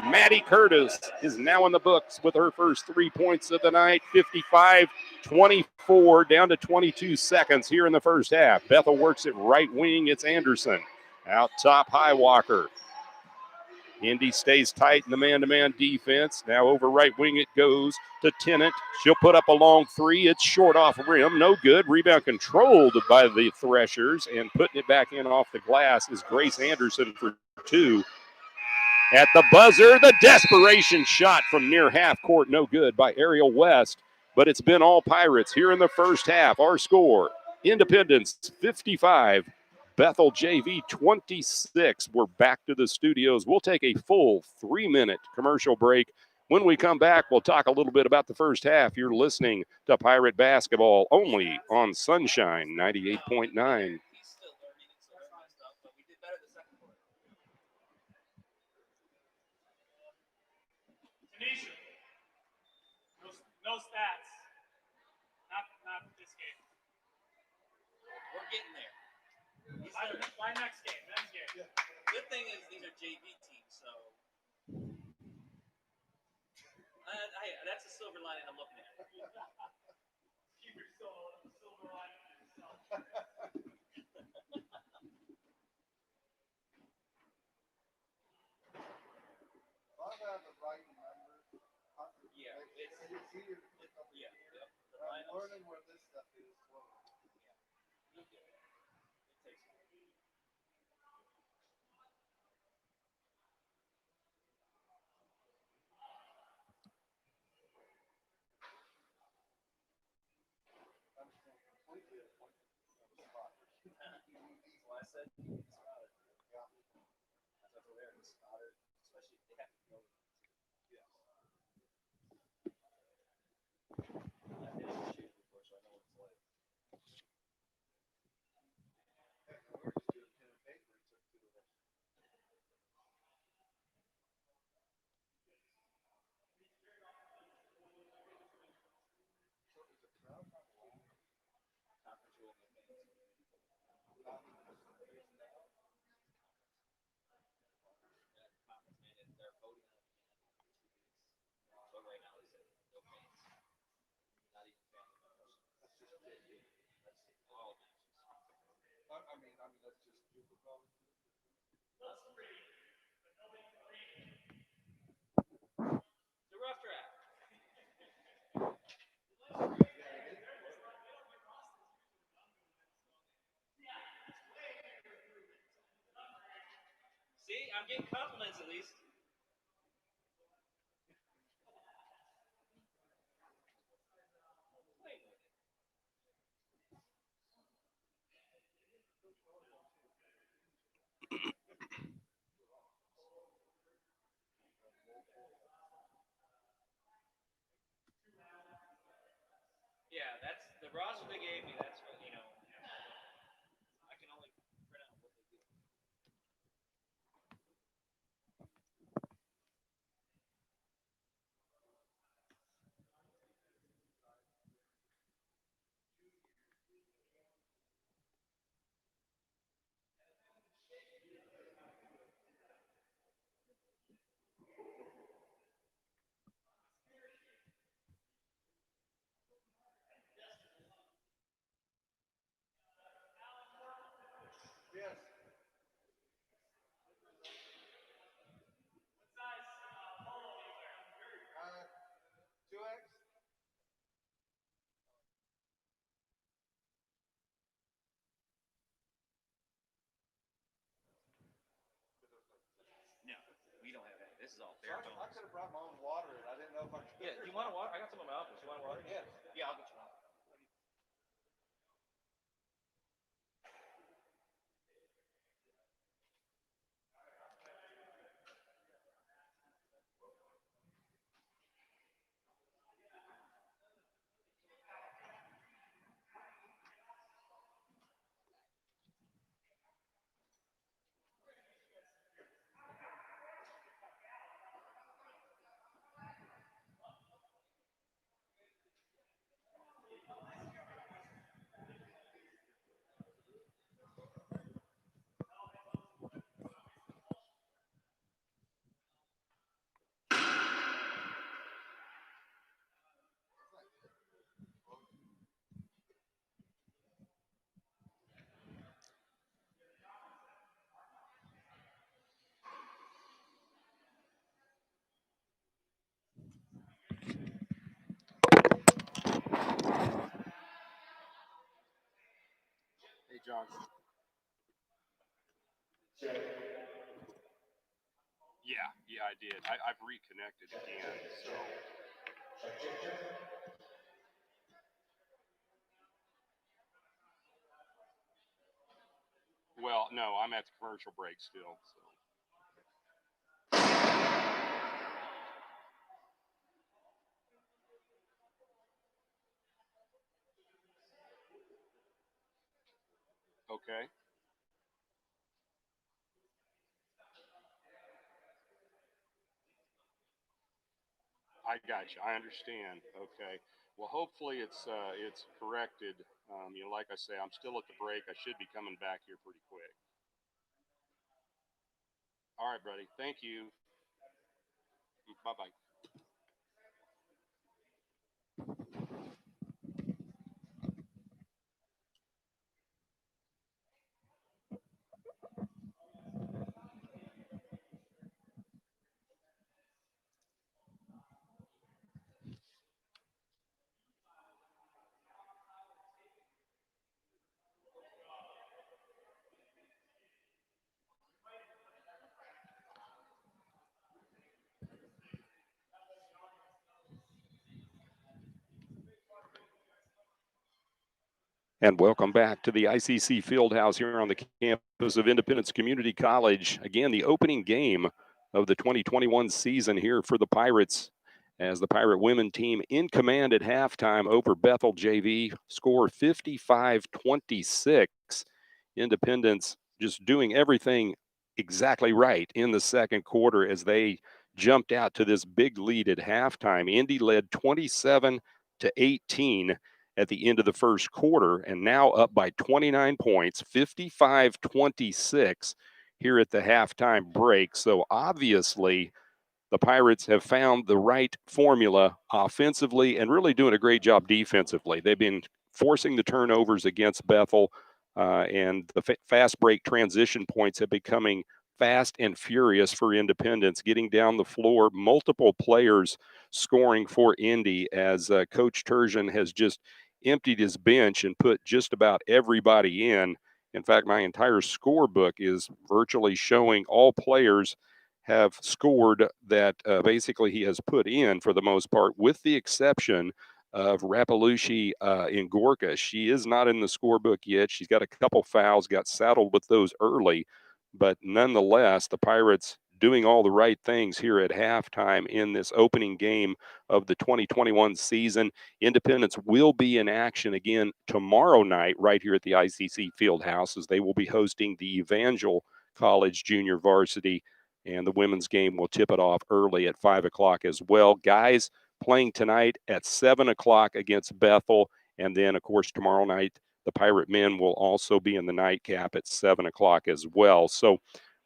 Maddie Curtis is now in the books with her first 3 points of the night. 55-24, down to 22 seconds here in the first half. Bethel works it right wing. It's Anderson. Out top, Highwalker. Indy stays tight in the man-to-man defense. Now over right wing it goes to Tennant. She'll put up a long 3. It's short off rim. No good. Rebound controlled by the Threshers, and putting it back in off the glass is Grace Anderson for 2. At the buzzer, the desperation shot from near half court. No good by Ariel West, but it's been all Pirates here in the first half. Our score, Independence 55. Bethel JV 26. We're back to the studios. We'll take a full 3-minute commercial break. When we come back, we'll talk a little bit about the first half. You're listening to Pirate Basketball only on Sunshine 98.9. No stats. Not this game. We're getting there. By next game. Next game. Yeah. Good thing is these are JV teams, so that's a silver lining I'm looking at. Keep your silver lining for yourself. As long as I have the right numbers, Yeah, it's easier to pick up. Yeah, yep. I'm learning where this stuff is slowly. Yeah. It takes a while. I understand completely the point of the spot. Well, I said you spotted. Yeah. That's over there. It's spotted, especially if they have to go. Yes. I've been in shape before, so I know what it's like. Heck, we were just doing pen and paper. It took 2 of us. So is the crowd not long? Conference rule in the fans. Not because of the reason now? That conference made it. They're voting on it again in 2 weeks. But right now, they said no fans. Not even family members. That's just JV. That's all matches. I mean, that's just Jupiter probably. Let's read. But nobody can read. It's a rough draft. See, I'm getting compliments at least. Wait. Yeah, that's the roster they gave me. That's what, I can only print out what they do. Yes. What size polo do you wear? 2X? No, we don't have any. This is all So bare I bones. could have brought my own water and I didn't know if I could. Yeah, do you want a water? I got some in my office. You want a water? Yes. Yeah, I'll get you one. Hey, John. Yeah, I did. I've reconnected again, so. Well, no, I'm at the commercial break still. So. Okay. I got you. I understand. Okay. Well, hopefully it's corrected. Like I say, I'm still at the break. I should be coming back here pretty quick. All right, buddy. Thank you. Bye-bye. And welcome back to the ICC Fieldhouse here on the campus of Independence Community College. Again, the opening game of the 2021 season here for the Pirates, as the Pirate women team in command at halftime over Bethel JV, score 55-26. Independence just doing everything exactly right in the second quarter as they jumped out to this big lead at halftime. Indy led 27-18 at the end of the first quarter, and now up by 29 points, 55-26 here at the halftime break. So obviously, the Pirates have found the right formula offensively and really doing a great job defensively. They've been forcing the turnovers against Bethel, and the fast break transition points have been becoming fast and furious for Independence, getting down the floor, multiple players scoring for Indy as Coach Turgeon has just emptied his bench and put just about everybody in. In fact, my entire scorebook is virtually showing all players have scored that basically he has put in for the most part, with the exception of Rapalushi in Gorka. She is not in the scorebook yet. She's got a couple fouls, got saddled with those early, but nonetheless, the Pirates doing all the right things here at halftime in this opening game of the 2021 season. Independence will be in action again tomorrow night right here at the ICC Fieldhouse, as they will be hosting the Evangel College Junior Varsity, and the women's game will tip it off early at 5 o'clock as well. Guys playing tonight at 7 o'clock against Bethel, and then, of course, tomorrow night, the Pirate men will also be in the nightcap at 7 o'clock as well. So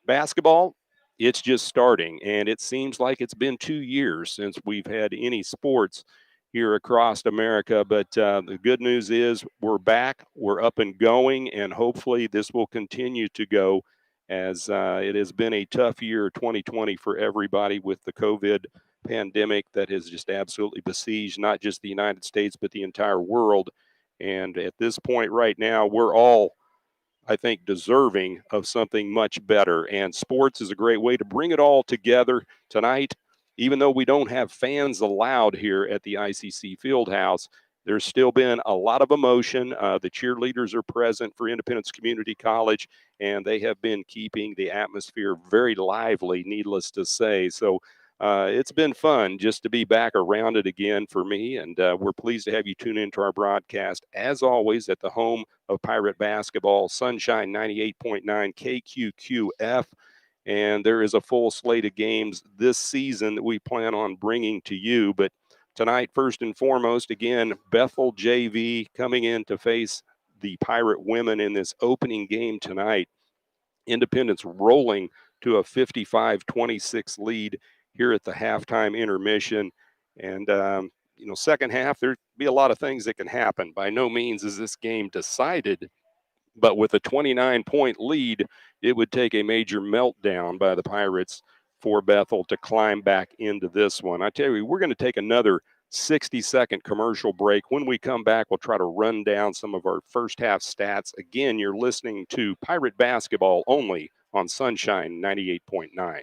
basketball, it's just starting, and it seems like it's been 2 years since we've had any sports here across America. But the good news is we're back, we're up and going, and hopefully this will continue to go, as it has been a tough year, 2020, for everybody with the COVID pandemic that has just absolutely besieged not just the United States, but the entire world. And at this point right now, we're all, I think, deserving of something much better. And sports is a great way to bring it all together tonight. Even though we don't have fans allowed here at the ICC Fieldhouse, there's still been a lot of emotion. The cheerleaders are present for Independence Community College, and they have been keeping the atmosphere very lively, needless to say. So it's been fun just to be back around it again for me, and we're pleased to have you tune into our broadcast, as always, at the home of Pirate basketball, Sunshine 98.9 KQQF. And there is a full slate of games this season that we plan on bringing to you. But tonight, first and foremost, again, Bethel JV coming in to face the Pirate women in this opening game tonight. Independence rolling to a 55-26 lead here at the halftime intermission. And, second half, there'd be a lot of things that can happen. By no means is this game decided, but with a 29-point lead, it would take a major meltdown by the Pirates for Bethel to climb back into this one. I tell you, we're going to take another 60-second commercial break. When we come back, we'll try to run down some of our first half stats. Again, you're listening to Pirate Basketball only on Sunshine 98.9.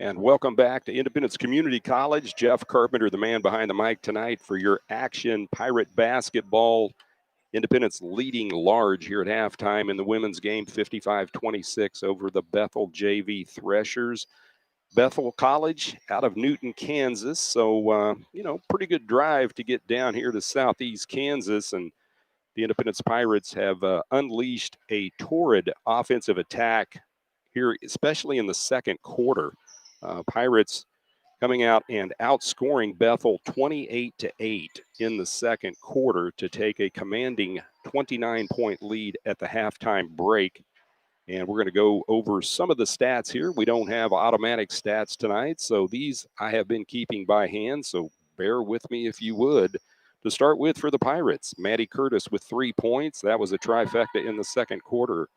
And welcome back to Independence Community College. Jeff Carpenter, the man behind the mic tonight for your action Pirate basketball. Independence leading large here at halftime in the women's game, 55-26 over the Bethel JV Threshers. Bethel College out of Newton, Kansas. So, pretty good drive to get down here to southeast Kansas. And the Independence Pirates have unleashed a torrid offensive attack here, especially in the second quarter. Pirates coming out and outscoring Bethel 28-8 in the second quarter to take a commanding 29-point lead at the halftime break. And we're going to go over some of the stats here. We don't have automatic stats tonight, so these I have been keeping by hand, so bear with me if you would. To start with for the Pirates, Maddie Curtis with 3 points. That was a trifecta in the second quarter.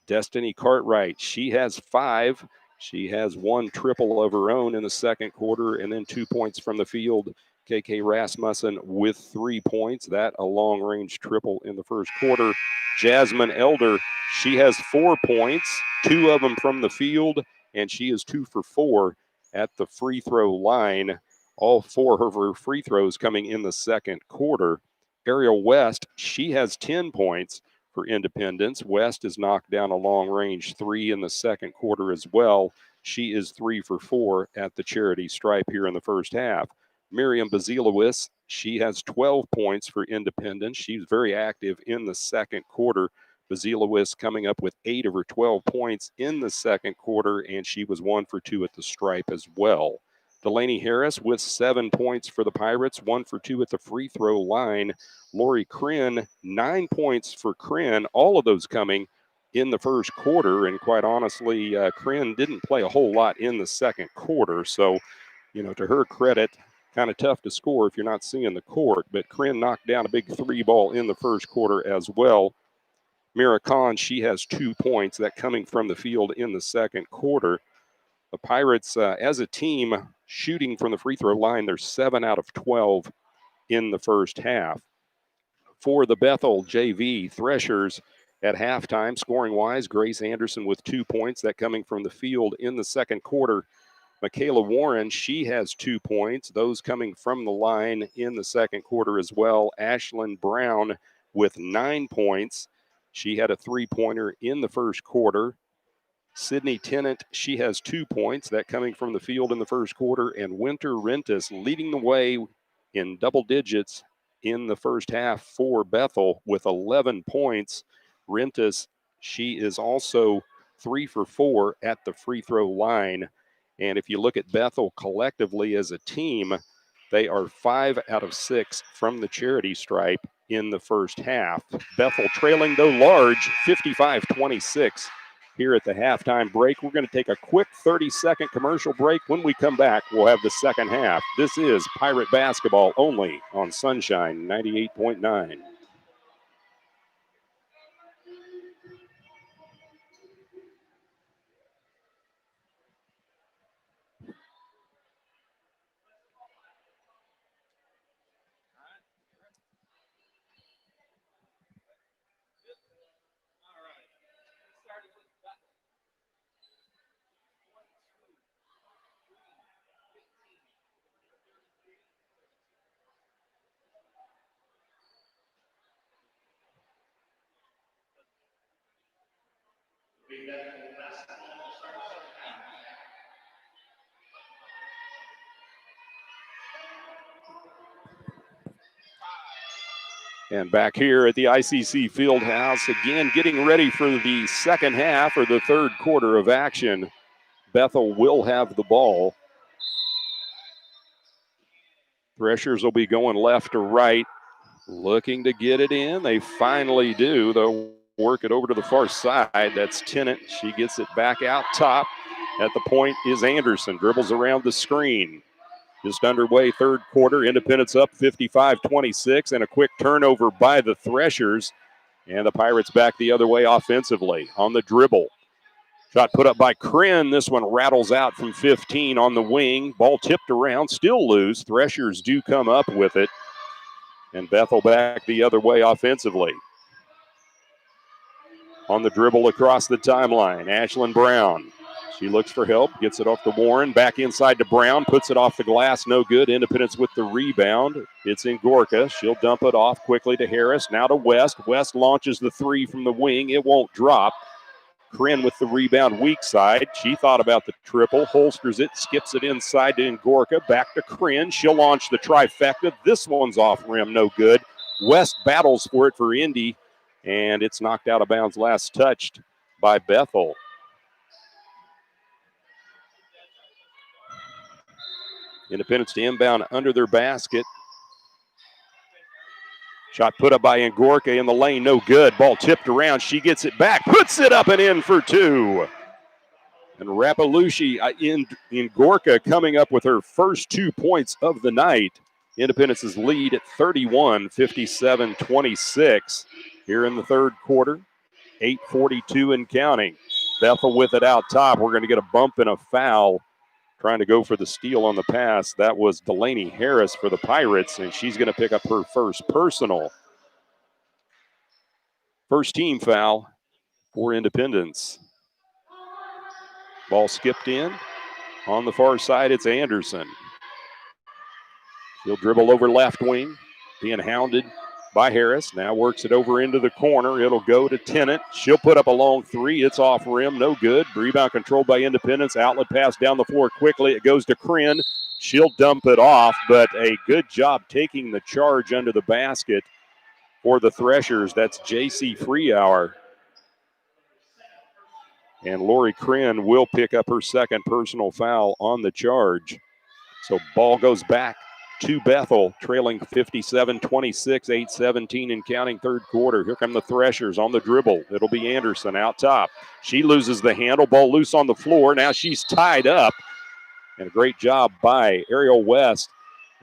Destiny Cartwright, she has 5. She has 1 triple of her own in the second quarter, and then 2 points from the field. KK Rasmussen with 3 points. That a long-range triple in the first quarter. Jasmine Elder, she has 4 points, 2 of them from the field, and she is 2 for 4 at the free throw line. All 4 of her free throws coming in the second quarter. Ariel West, she has 10 points for Independence. West has knocked down a long-range 3 in the second quarter as well. She is 3 for 4 at the charity stripe here in the first half. Miriam Bazilowicz, she has 12 points for Independence. She's very active in the second quarter. Bazilowicz coming up with 8 of her 12 points in the second quarter, and she was 1 for 2 at the stripe as well. Delaney Harris with 7 points for the Pirates, 1 for 2 at the free throw line. Lori Kryn, 9 points for Kryn, all of those coming in the first quarter. And quite honestly, Kryn didn't play a whole lot in the second quarter. So, to her credit, kind of tough to score if you're not seeing the court. But Kryn knocked down a big 3 ball in the first quarter as well. Mira Khan, she has 2 points, that coming from the field in the second quarter. The Pirates, as a team, shooting from the free throw line, they're 7 out of 12 in the first half. For the Bethel JV Threshers at halftime, scoring-wise, Grace Anderson with 2 points, that coming from the field in the second quarter. Michaela Warren, she has 2 points, those coming from the line in the second quarter as well. Ashlyn Brown with 9 points. She had a 3-pointer in the first quarter. Sydney Tennant, she has 2 points, that coming from the field in the first quarter. And Winter Rentis leading the way in double digits in the first half for Bethel with 11 points. Rentis, she is also 3 for 4 at the free throw line. And if you look at Bethel collectively as a team, they are 5 out of 6 from the charity stripe in the first half. Bethel trailing, though large, 55-26 here at the halftime break. We're going to take a quick 30-second commercial break. When we come back, we'll have the second half. This is Pirate Basketball only on Sunshine 98.9. And back here at the ICC Fieldhouse, again getting ready for the second half or the third quarter of action. Bethel will have the ball. Threshers will be going left to right, looking to get it in. They finally do. They'll work it over to the far side. That's Tennant. She gets it back out top. At the point is Anderson. Dribbles around the screen. Just underway, third quarter. Independence up 55-26, and a quick turnover by the Threshers. And the Pirates back the other way offensively on the dribble. Shot put up by Kryn. This one rattles out from 15 on the wing. Ball tipped around, still loose. Threshers do come up with it. And Bethel back the other way offensively. On the dribble across the timeline, Ashlyn Brown. She looks for help, gets it off to Warren, back inside to Brown, puts it off the glass, no good. Independence with the rebound. It's in Gorka. She'll dump it off quickly to Harris, now to West. West launches the three from the wing. It won't drop. Corinne with the rebound, weak side. She thought about the triple, holsters it, skips it inside to Ngorka, back to Corinne. She'll launch the trifecta. This one's off rim, no good. West battles for it for Indy, and it's knocked out of bounds, last touched by Bethel. Independence to inbound under their basket. Shot put up by Ngorka in the lane, no good. Ball tipped around. She gets it back, puts it up and in for two. And Rapalushi in Gorka coming up with her first 2 points of the night. Independence's lead at 31, 57-26 here in the third quarter. 8:42 and counting. Bethel with it out top. We're going to get a bump and a foul. Trying to go for the steal on the pass. That was Delaney Harris for the Pirates, and she's going to pick up her first personal. First team foul for Independence. Ball skipped in. On the far side, it's Anderson. She'll dribble over left wing, being hounded by Harris. Now works it over into the corner. It'll go to Tennant. She'll put up a long three. It's off rim, no good. Rebound controlled by Independence. Outlet pass down the floor quickly. It goes to Kryn. She'll dump it off, but a good job taking the charge under the basket for the Threshers. That's J.C. Freehour. And Lori Kryn will pick up her second personal foul on the charge. So ball goes back to Bethel, trailing 57-26, 8:17 and counting third quarter. Here come the Threshers on the dribble. It'll be Anderson out top. She loses the handle, ball loose on the floor. Now she's tied up. And a great job by Ariel West.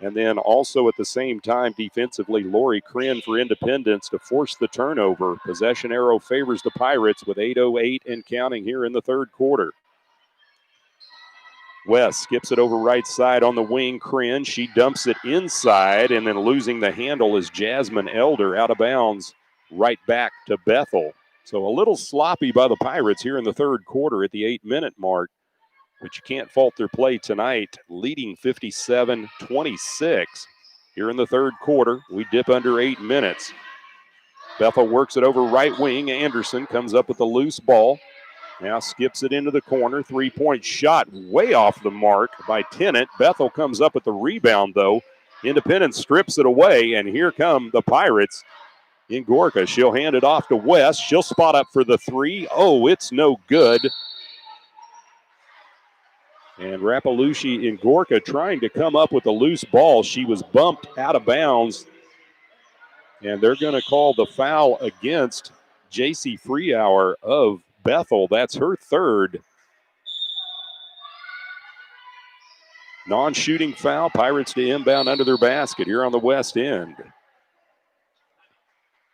And then also at the same time, defensively, Lori Kryn for Independence to force the turnover. Possession arrow favors the Pirates with 8:08 and counting here in the third quarter. West skips it over right side on the wing. Kryn, she dumps it inside, and then losing the handle is Jasmine Elder out of bounds right back to Bethel. So a little sloppy by the Pirates here in the third quarter at the 8-minute mark, but you can't fault their play tonight, leading 57-26 here in the third quarter. We dip under 8 minutes. Bethel works it over right wing. Anderson comes up with a loose ball. Now skips it into the corner. Three-point shot way off the mark by Tennant. Bethel comes up with the rebound, though. Independence strips it away, and here come the Pirates in Gorka. She'll hand it off to West. She'll spot up for the three. Oh, it's no good. And Rapalushi in Gorka trying to come up with a loose ball. She was bumped out of bounds. And they're going to call the foul against J.C. Freehour of Bethel. That's her third. Non-shooting foul. Pirates to inbound under their basket here on the west end.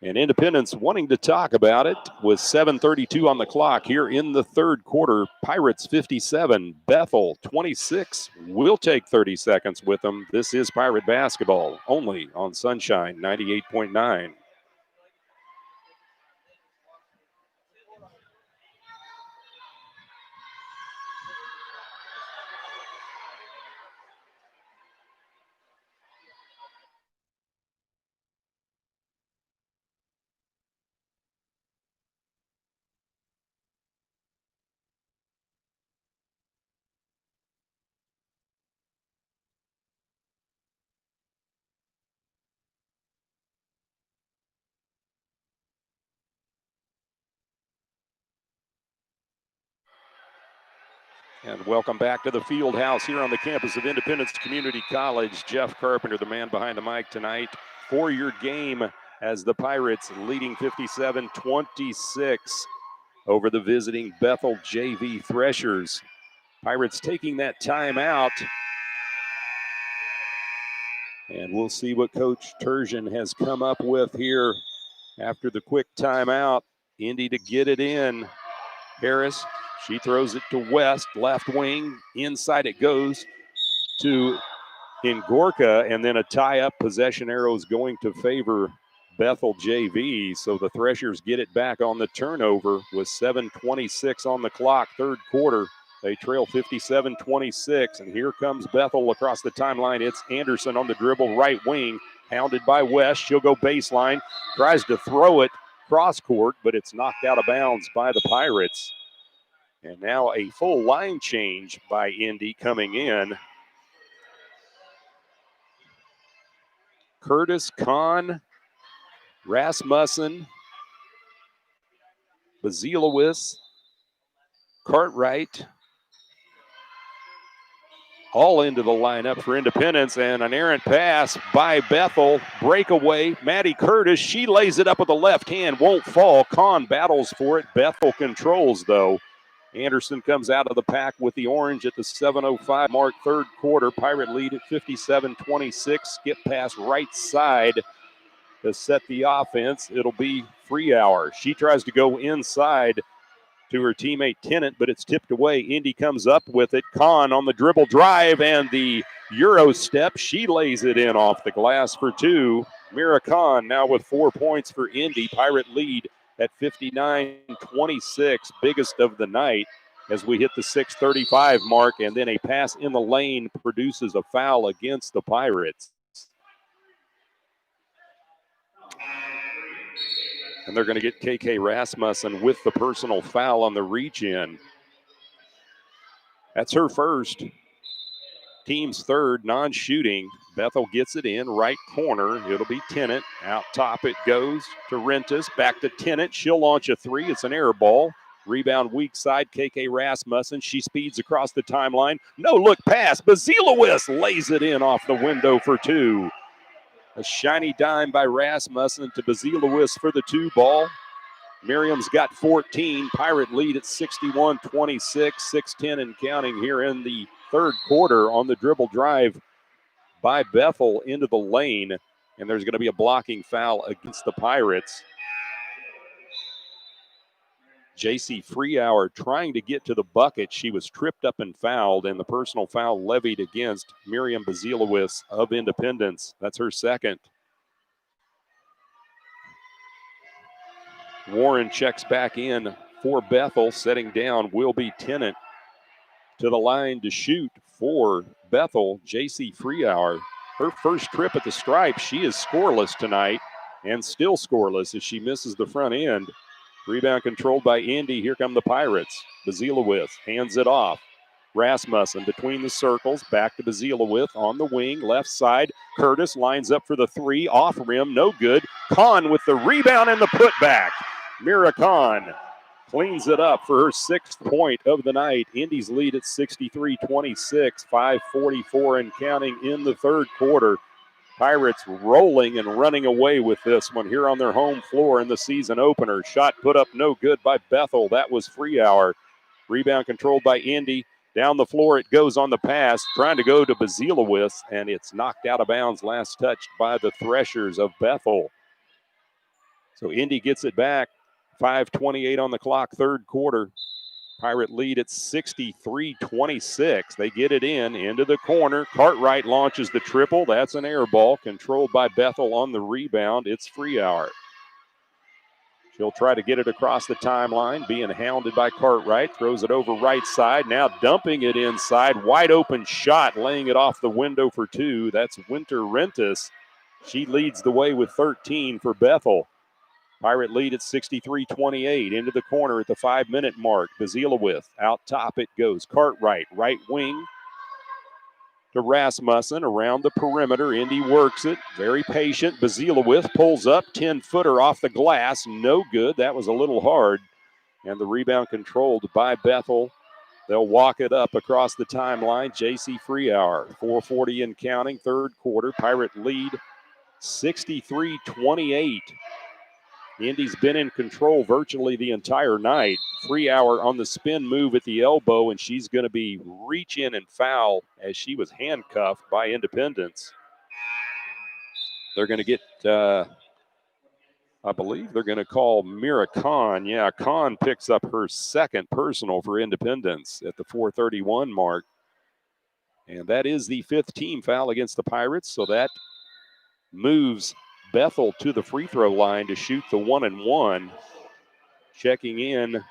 And Independence wanting to talk about it with 7:32 on the clock here in the third quarter. Pirates 57, Bethel 26. We'll take 30 seconds with them. This is Pirate basketball only on Sunshine 98.9. And welcome back to the field house here on the campus of Independence Community College. Jeff Carpenter, the man behind the mic tonight, for your game as the Pirates leading 57-26 over the visiting Bethel JV Threshers. Pirates taking that timeout. And we'll see what Coach Turgeon has come up with here after the quick timeout. Indy to get it in. Harris. She throws it to West, left wing. Inside it goes to Ngorka, and then a tie-up. Possession arrows going to favor Bethel JV. So the Threshers get it back on the turnover with 7:26 on the clock, third quarter. They trail 57-26, and here comes Bethel across the timeline. It's Anderson on the dribble, right wing, hounded by West. She'll go baseline, tries to throw it cross court, but it's knocked out of bounds by the Pirates. And now a full line change by Indy coming in. Curtis, Kahn, Rasmussen, Bazilowicz, Cartwright, all into the lineup for Independence, and an errant pass by Bethel. Breakaway, Maddie Curtis, she lays it up with the left hand, won't fall. Kahn battles for it. Bethel controls, though. Anderson comes out of the pack with the orange at the 7:05 mark, third quarter. Pirate lead at 57-26. Skip pass right side to set the offense. It'll be free hour. She tries to go inside to her teammate Tennant, but it's tipped away. Indy comes up with it. Kahn on the dribble drive and the Euro step. She lays it in off the glass for two. Mira Kahn now with 4 points for Indy. Pirate lead at 59-26, biggest of the night as we hit the 6:35 mark, and then a pass in the lane produces a foul against the Pirates. And they're going to get KK Rasmussen with the personal foul on the reach-in. That's her first. Team's third, non-shooting. Bethel gets it in, right corner. It'll be Tennant. Out top it goes to Rentis. Back to Tennant. She'll launch a three. It's an air ball. Rebound weak side, KK Rasmussen. She speeds across the timeline. No look pass. Bazilowicz lays it in off the window for two. A shiny dime by Rasmussen to Bazilowicz for the two ball. Miriam's got 14. Pirate lead at 61-26, 6:10 and counting here in the third quarter on the dribble drive by Bethel into the lane. And there's going to be a blocking foul against the Pirates. J.C. Freehour trying to get to the bucket. She was tripped up and fouled, and the personal foul levied against Miriam Bazilowicz of Independence. That's her second. Warren checks back in for Bethel. Setting down will be Tennant. To the line to shoot for Bethel, J.C. Freehour. Her first trip at the stripe. She is scoreless tonight and still scoreless as she misses the front end. Rebound controlled by Indy. Here come the Pirates. Bazilowicz hands it off. Rasmussen between the circles. Back to Bazilowicz on the wing. Left side. Curtis lines up for the three. Off rim. No good. Kahn with the rebound and the putback. Mira Kahn cleans it up for her 6th point of the night. Indy's lead at 63-26. 5:44 and counting in the third quarter. Pirates rolling and running away with this one here on their home floor in the season opener. Shot put up no good by Bethel. That was Freehour. Rebound controlled by Indy. Down the floor it goes on the pass. Trying to go to Bazilowicz, and it's knocked out of bounds. Last touched by the Threshers of Bethel. So Indy gets it back. 5:28 on the clock, third quarter. Pirate lead at 63-26. They get it into the corner. Cartwright launches the triple. That's an air ball controlled by Bethel on the rebound. It's Freehour. She'll try to get it across the timeline, being hounded by Cartwright. Throws it over right side. Now dumping it inside. Wide open shot, laying it off the window for two. That's Winter Rentis. She leads the way with 13 for Bethel. Pirate lead at 63-28. Into the corner at the 5-minute mark. Bazilowicz. Out top it goes. Cartwright. Right wing to Rasmussen. Around the perimeter. Indy works it. Very patient. Bazilowicz pulls up. 10-footer off the glass. No good. That was a little hard. And the rebound controlled by Bethel. They'll walk it up across the timeline. J.C. Freehour. 4:40 and counting. Third quarter. Pirate lead 63-28. Indy's been in control virtually the entire night. Freehour on the spin move at the elbow, and she's going to be reach in and foul as she was handcuffed by Independence. They're going to get, I believe they're going to call Mira Kahn. Yeah, Kahn picks up her second personal for Independence at the 4:31 mark. And that is the 5th team foul against the Pirates, so that moves Bethel to the free throw line to shoot the 1-and-1. Checking in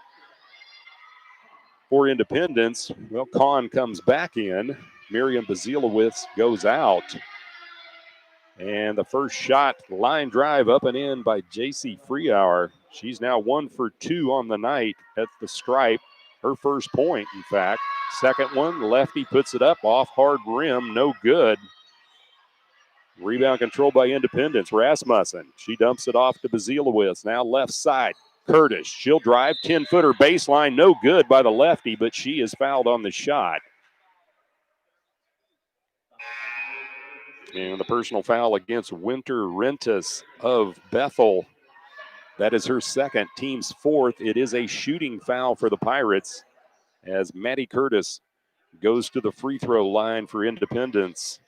for Independence. Well, Kahn comes back in. Miriam Bazilowitz goes out. And the first shot, line drive up and in by J.C. Freehour. She's now 1 for 2 on the night at the stripe. Her first point, in fact. Second one, lefty puts it up off hard rim, no good. Rebound controlled by Independence. Rasmussen, she dumps it off to Bazilowitz. Now left side, Curtis. She'll drive, 10-footer baseline, no good by the lefty, but she is fouled on the shot. And the personal foul against Winter Rentas of Bethel. That is her second, team's fourth. It is a shooting foul for the Pirates as Maddie Curtis goes to the free throw line for Independence.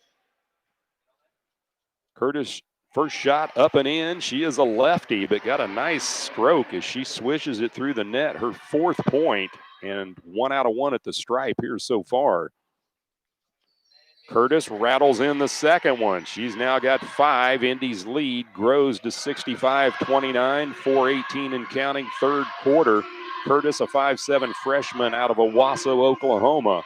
Curtis, first shot up and in. She is a lefty, but got a nice stroke as she swishes it through the net. Her fourth point, and 1 out of 1 at the stripe here so far. Curtis rattles in the second one. She's now got 5. Indy's lead grows to 65-29, 4:18 and counting, third quarter. Curtis, a 5'7" freshman out of Owasso, Oklahoma.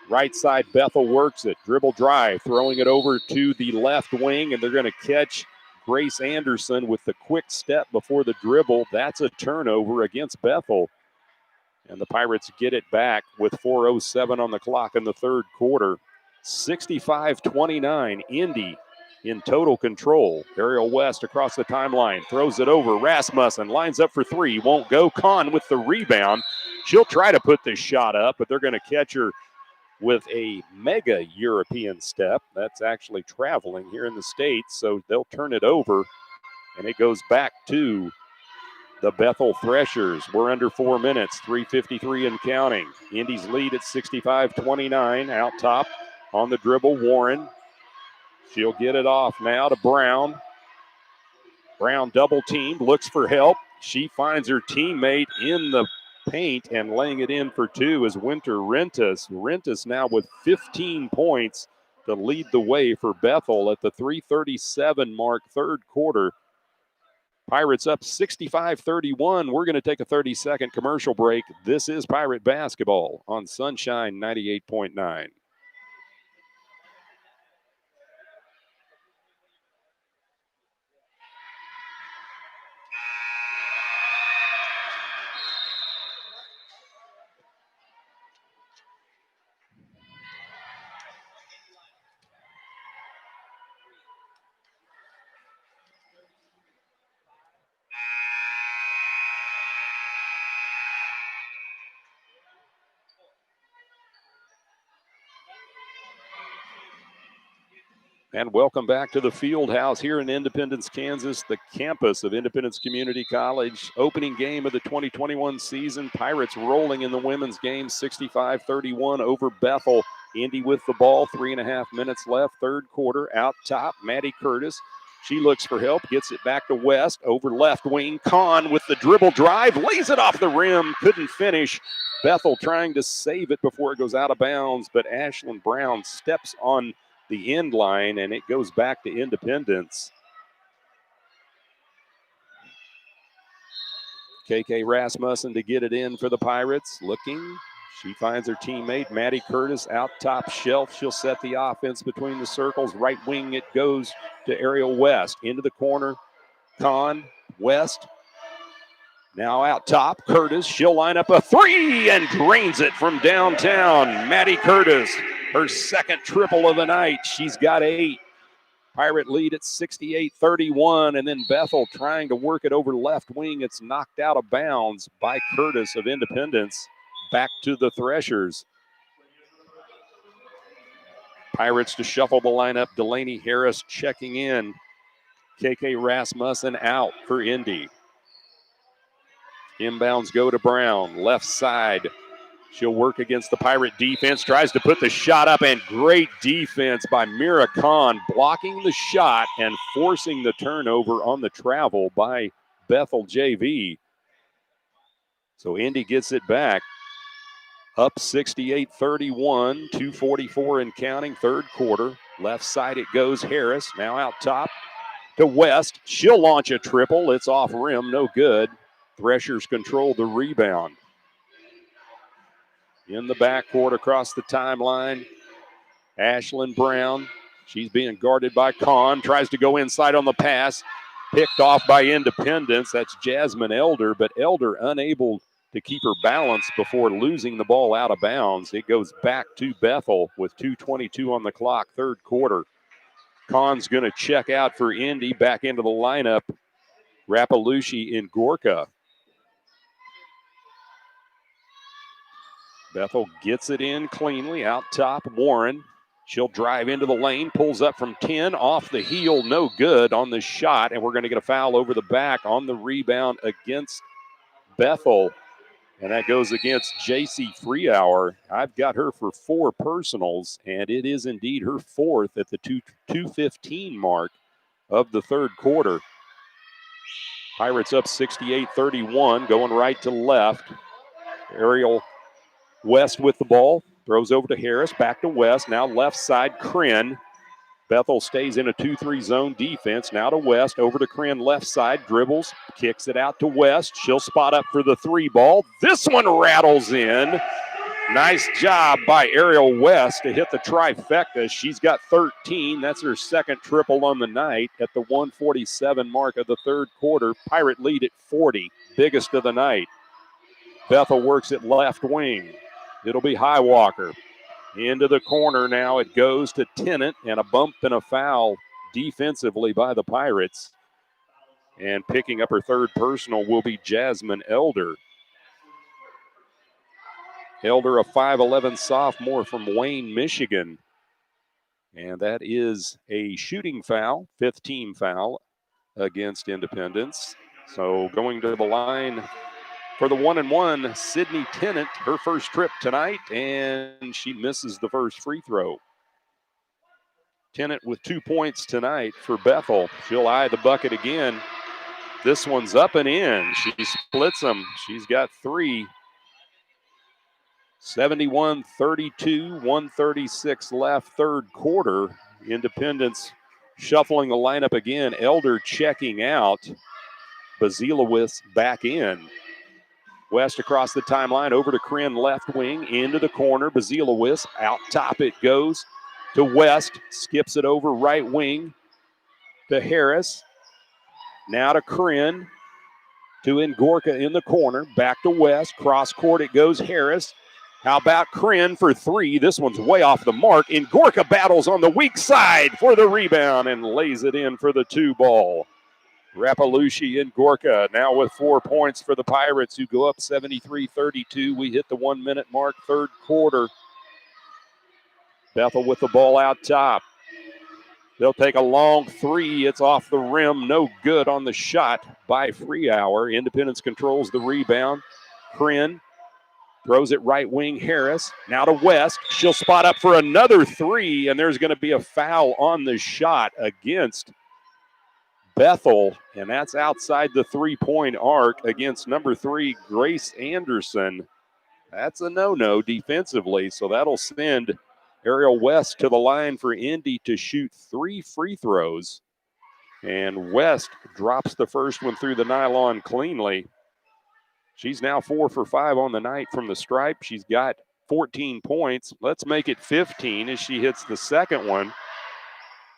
Right side, Bethel works it. Dribble drive, throwing it over to the left wing, and they're going to catch Grace Anderson with the quick step before the dribble. That's a turnover against Bethel. And the Pirates get it back with 4:07 on the clock in the third quarter. 65-29, Indy in total control. Ariel West across the timeline, throws it over. Rasmussen lines up for 3, won't go. Kahn with the rebound. She'll try to put this shot up, but they're going to catch her with a mega European step. That's actually traveling here in the States, so they'll turn it over, and it goes back to the Bethel Threshers. We're under 4 minutes, 3:53 and counting. Indy's lead at 65-29. Out top on the dribble, Warren. She'll get it off now to Brown. Brown double teamed, looks for help. She finds her teammate in the paint, and laying it in for 2 is Winter Rentas. Rentas now with 15 points to lead the way for Bethel at the 3:37 mark, third quarter. Pirates up 65-31. We're going to take a 30-second commercial break. This is Pirate Basketball on Sunshine 98.9. And welcome back to the Field House here in Independence, Kansas, the campus of Independence Community College. Opening game of the 2021 season. Pirates rolling in the women's game, 65-31 over Bethel. Indy with the ball, 3.5 minutes left, third quarter. Out top, Maddie Curtis. She looks for help, gets it back to West, over left wing. Kahn with the dribble drive, lays it off the rim, couldn't finish. Bethel trying to save it before it goes out of bounds, but Ashlyn Brown steps on the end line, and it goes back to Independence. KK Rasmussen to get it in for the Pirates. Looking. She finds her teammate, Maddie Curtis, out top shelf. She'll set the offense between the circles. Right wing, it goes to Ariel West. Into the corner. Kahn, West. Now out top, Curtis. She'll line up a 3 and drains it from downtown. Maddie Curtis, her second triple of the night. She's got 8. Pirate lead at 68-31, and then Bethel trying to work it over left wing. It's knocked out of bounds by Curtis of Independence. Back to the Threshers. Pirates to shuffle the lineup. Delaney Harris checking in. KK Rasmussen out for Indy. Inbounds go to Brown, left side. She'll work against the Pirate defense, tries to put the shot up, and great defense by Mira Khan, blocking the shot and forcing the turnover on the travel by Bethel JV. So Indy gets it back. Up 68-31, 2:44 and counting, third quarter. Left side it goes, Harris. Now out top to West. She'll launch a triple. It's off rim, no good. Threshers control the rebound. in the backcourt across the timeline. Ashlyn Brown, she's being guarded by Kahn, tries to go inside on the pass, picked off by Independence. That's Jasmine Elder, but Elder unable to keep her balance before losing the ball out of bounds. It goes back to Bethel with 2:22 on the clock, third quarter. Kahn's going to check out for Indy. Back into the lineup, Rapalucci in Gorka. Bethel gets it in cleanly. Out top, Warren. She'll drive into the lane, pulls up from 10, off the heel, no good on the shot, and we're going to get a foul over the back on the rebound against Bethel, and that goes against J.C. Freehour. I've got her for 4 personals, and it is indeed her 4th at the 2:15 mark of the third quarter. Pirates up 68-31, going right to left. Ariel West with the ball, throws over to Harris, back to West, now left side, Kryn. Bethel stays in a 2-3 zone defense, now to West, over to Kryn left side, dribbles, kicks it out to West. She'll spot up for the 3 ball. This one rattles in. Nice job by Ariel West to hit the trifecta. She's got 13. That's her second triple on the night at the 1:47 mark of the third quarter. Pirate lead at 40, biggest of the night. Bethel works at left wing. It'll be Highwalker. Into the corner now it goes to Tennant, and a bump and a foul defensively by the Pirates. And picking up her third personal will be Jasmine Elder. Elder, a 5'11 sophomore from Wayne, Michigan. And that is a shooting foul, 5th team foul against Independence. So going to the line for the 1-and-1, Sydney Tennant, her first trip tonight, and she misses the first free throw. Tennant with 2 points tonight for Bethel. She'll eye the bucket again. This one's up and in. She splits them. She's got 3. 71-32, 136 left, third quarter. Independence shuffling the lineup again. Elder checking out. Bazilowitz back in. West across the timeline, over to Kryn left wing, into the corner. Bazilowitz, out top it goes to West. Skips it over right wing to Harris. Now to Kryn. To Ngorka in the corner. Back to West. Cross court it goes, Harris. How about Kryn for 3? This one's way off the mark. Ngorka battles on the weak side for the rebound and lays it in for the 2 ball. Rapalucci and Ngorka now with 4 points for the Pirates, who go up 73-32. We hit the 1 minute mark, third quarter. Bethel with the ball out top. They'll take a long 3. It's off the rim. No good on the shot by Freehour. Independence controls the rebound. Kryn throws it right wing, Harris. Now to West. She'll spot up for another 3, and there's going to be a foul on the shot against Bethel, and that's outside the 3-point arc against number 3, Grace Anderson. That's a no-no defensively, so that'll send Ariel West to the line for Indy to shoot 3 free throws. And West drops the first one through the nylon cleanly. She's now 4 for 5 on the night from the stripe. She's got 14 points. Let's make it 15 as she hits the second one.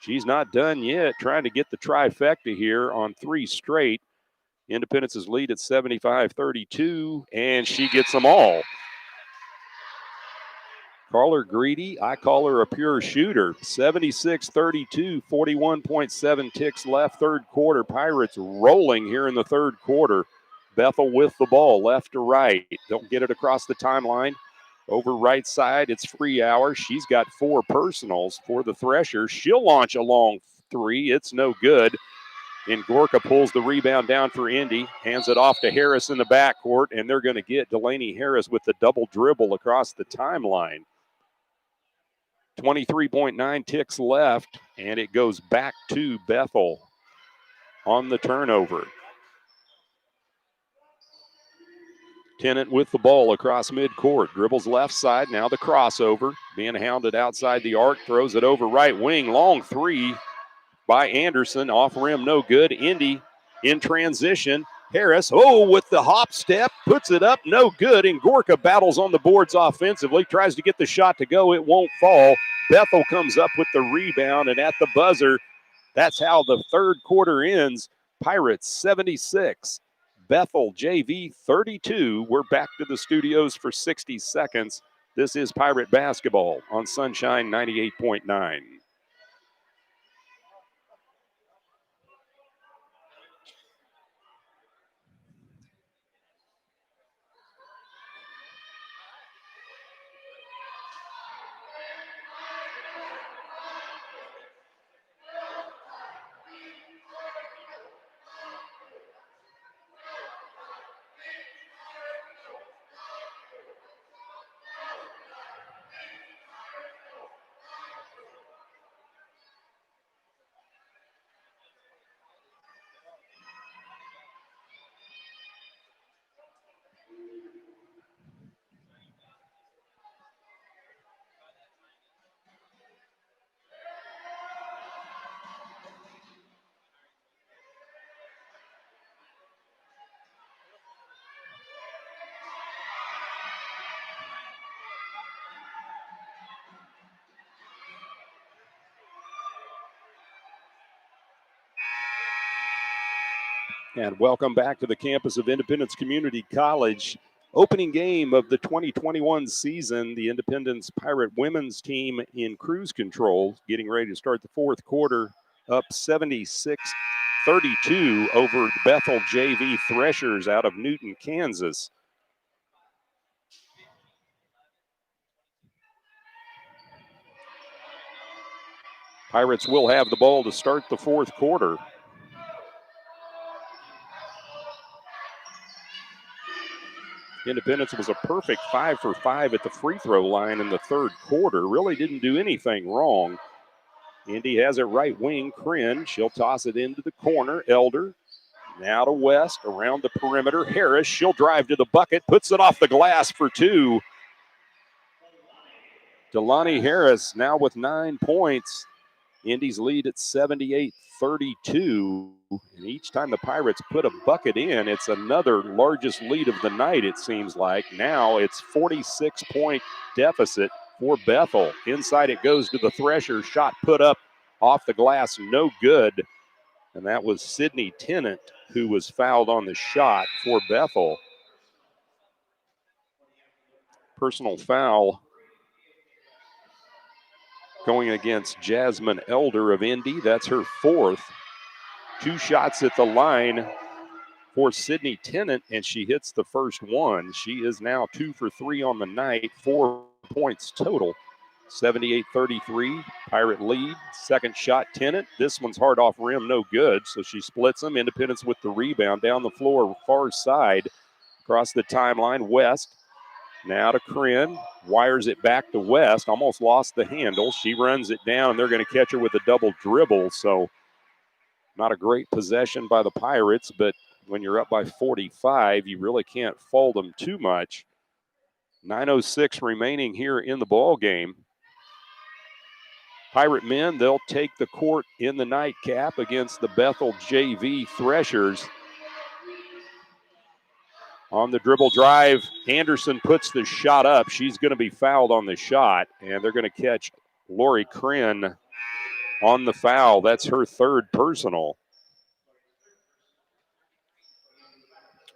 She's not done yet, trying to get the trifecta here on 3 straight. Independence's lead at 75-32, and she gets them all. Call her greedy. I call her a pure shooter. 76-32, 41.7 ticks left, third quarter. Pirates rolling here in the third quarter. Bethel with the ball, left to right. Don't get it across the timeline. Over right side, it's Freehour. She's got 4 personals for the Threshers. She'll launch a long 3. It's no good. And Ngorka pulls the rebound down for Indy, hands it off to Harris in the backcourt, and they're going to get Delaney Harris with the double dribble across the timeline. 23.9 ticks left, and it goes back to Bethel on the turnover. Tennant with the ball across midcourt. Dribbles left side. Now the crossover. Being hounded outside the arc. Throws it over right wing. Long 3 by Anderson. Off rim, no good. Indy in transition. Harris, with the hop step, puts it up, no good. And Gorka battles on the boards offensively, tries to get the shot to go. It won't fall. Bethel comes up with the rebound, and at the buzzer, that's how the third quarter ends. Pirates 76, Bethel JV 32. We're back to the studios for 60 seconds. This is Pirate basketball on Sunshine 98.9. And welcome back to the campus of Independence Community College. Opening game of the 2021 season, the Independence Pirate women's team in cruise control, getting ready to start the fourth quarter, up 76-32 over the Bethel JV Threshers out of Newton, Kansas. Pirates will have the ball to start the fourth quarter. Independence was a perfect 5 for 5 at the free throw line in the third quarter. Really didn't do anything wrong. Indy has it right wing. Kryn, she'll toss it into the corner. Elder, now to West, around the perimeter. Harris, she'll drive to the bucket, puts it off the glass for two. Delani Harris now with 9 points. Indy's lead at 78-32. And each time the Pirates put a bucket in, it's another largest lead of the night, it seems like. Now it's 46-point deficit for Bethel. Inside it goes to the Threshers. Shot put up off the glass, no good. And that was Sydney Tennant who was fouled on the shot for Bethel. Personal foul going against Jasmine Elder of Indy. That's her fourth. 2 shots at the line for Sydney Tennant, and she hits the first one. She is now 2 for 3 on the night, 4 points total. 78-33, Pirate lead. Second shot, Tennant. This one's hard off rim, no good, so she splits them. Independence with the rebound down the floor, far side. Across the timeline, West. Now to Kryn, wires it back to West, almost lost the handle. She runs it down, and they're going to catch her with a double dribble, so not a great possession by the Pirates, but when you're up by 45, you really can't fault them too much. 9:06 remaining here in the ball game. Pirate men, they'll take the court in the nightcap against the Bethel JV Threshers. On the dribble drive, Anderson puts the shot up. She's going to be fouled on the shot, and they're going to catch Lori Kryn on the foul. That's her third personal.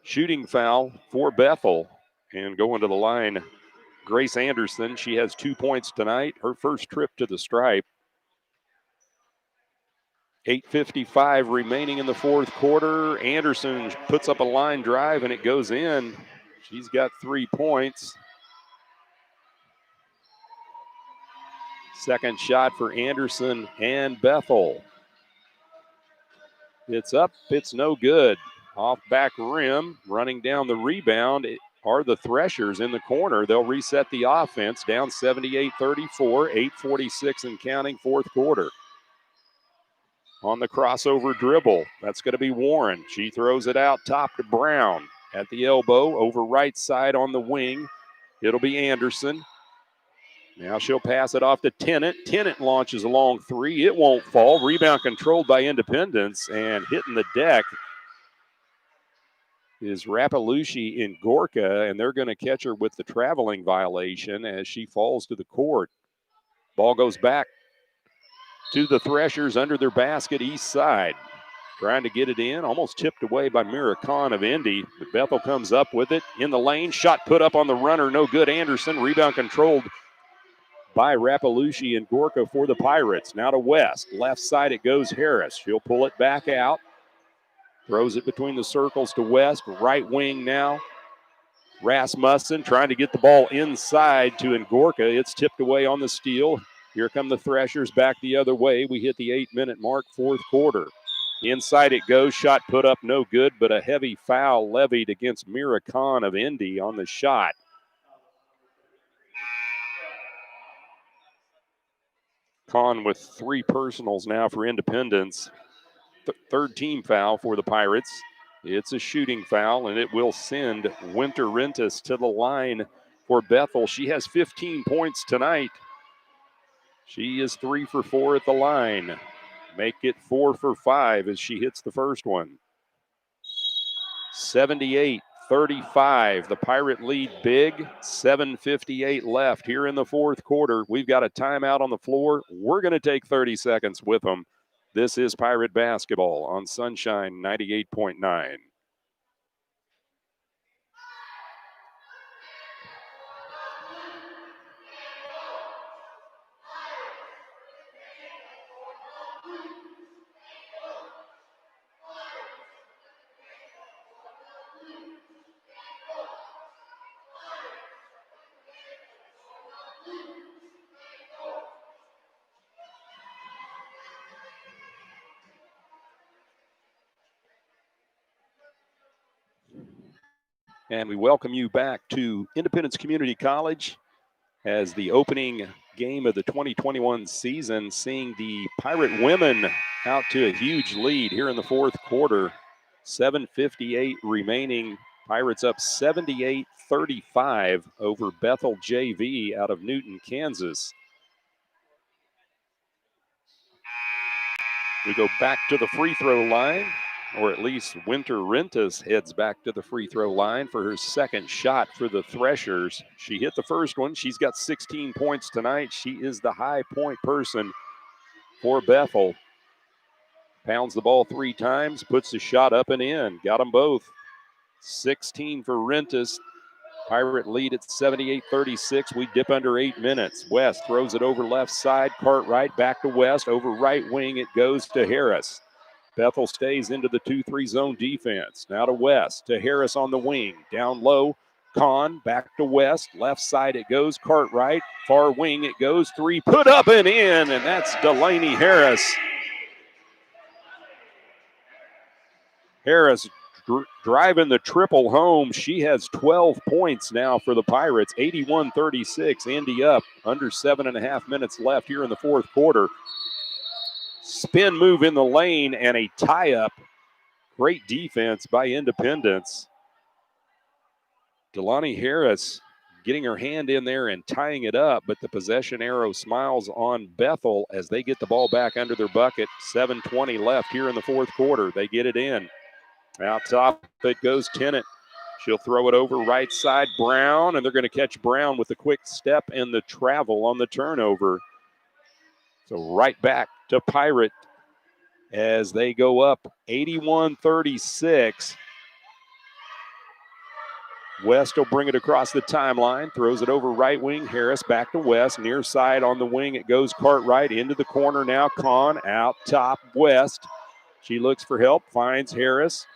Shooting foul for Bethel, and going to the line, Grace Anderson. She has 2 points tonight, her first trip to the stripe. 8:55 remaining in the fourth quarter. Anderson puts up a line drive, and it goes in. She's got 3 points. Second shot for Anderson and Bethel. It's up, it's no good. Off back rim, running down the rebound are the Threshers in the corner. They'll reset the offense, down 78-34, 8:46 and counting, fourth quarter. On the crossover dribble, that's going to be Warren. She throws it out top to Brown. At the elbow, over right side on the wing, it'll be Anderson. Now she'll pass it off to Tennant. Tennant launches a long three. It won't fall. Rebound controlled by Independence and hitting the deck. is Rapalushi in Gorka, and they're going to catch her with the traveling violation as she falls to the court. Ball goes back to the Threshers under their basket east side. Trying to get it in, almost tipped away by Mira Khan of Indy, but Bethel comes up with it in the lane. Shot put up on the runner, no good. Anderson, rebound controlled by Rapalushi and Gorka for the Pirates. Now to West, left side it goes Harris. She'll pull it back out. Throws it between the circles to West, right wing now. Rasmussen trying to get the ball inside to Ngorka. It's tipped away on the steal. Here come the Threshers back the other way. We hit the 8-minute mark, fourth quarter. Inside it goes, shot put up, no good, but a heavy foul levied against Mira Khan of Indy on the shot. Khan with 3 personals now for Independence. Third team foul for the Pirates. It's a shooting foul, and it will send Winter Rentis to the line for Bethel. She has 15 points tonight. She is 3 for 4 at the line. Make it 4 for 5 as she hits the first one. 78-35. The Pirate lead big. 7:58 left here in the fourth quarter. We've got a timeout on the floor. We're going to take 30 seconds with them. This is Pirate basketball on Sunshine 98.9. And we welcome you back to Independence Community College as the opening game of the 2021 season, seeing the Pirate women out to a huge lead here in the fourth quarter. 7:58 remaining. Pirates up 78-35 over Bethel JV out of Newton, Kansas. We go back to the free throw line, or at least Winter Rentis heads back to the free throw line for her second shot for the Threshers. She hit the first one. She's got 16 points tonight. She is the high point person for Bethel. Pounds the ball 3 times, puts the shot up and in. Got them both. 16 for Rentis. Pirate lead at 78-36. We dip under 8 minutes. West throws it over left side. Cartwright back to West. Over right wing it goes to Harris. Bethel stays into the 2-3 zone defense. Now to West, to Harris on the wing. Down low, Kahn back to West. Left side it goes, Cartwright. Far wing it goes, 3 put up and in, and that's Delaney Harris. Harris driving the triple home. She has 12 points now for the Pirates. 81-36, Indy up. Under 7.5 minutes left here in the fourth quarter. Spin move in the lane and a tie-up. Great defense by Independence. Delaney Harris getting her hand in there and tying it up, but the possession arrow smiles on Bethel as they get the ball back under their bucket. 7:20 left here in the fourth quarter. They get it in. Out top it goes Tennant. She'll throw it over right side, Brown, and they're going to catch Brown with the quick step and the travel on the turnover. So right back to Pirate as they go up 81-36. West will bring it across the timeline, throws it over right wing. Harris back to West, near side on the wing. It goes Cartwright into the corner now. Kahn out top, West. She looks for help, finds Harris.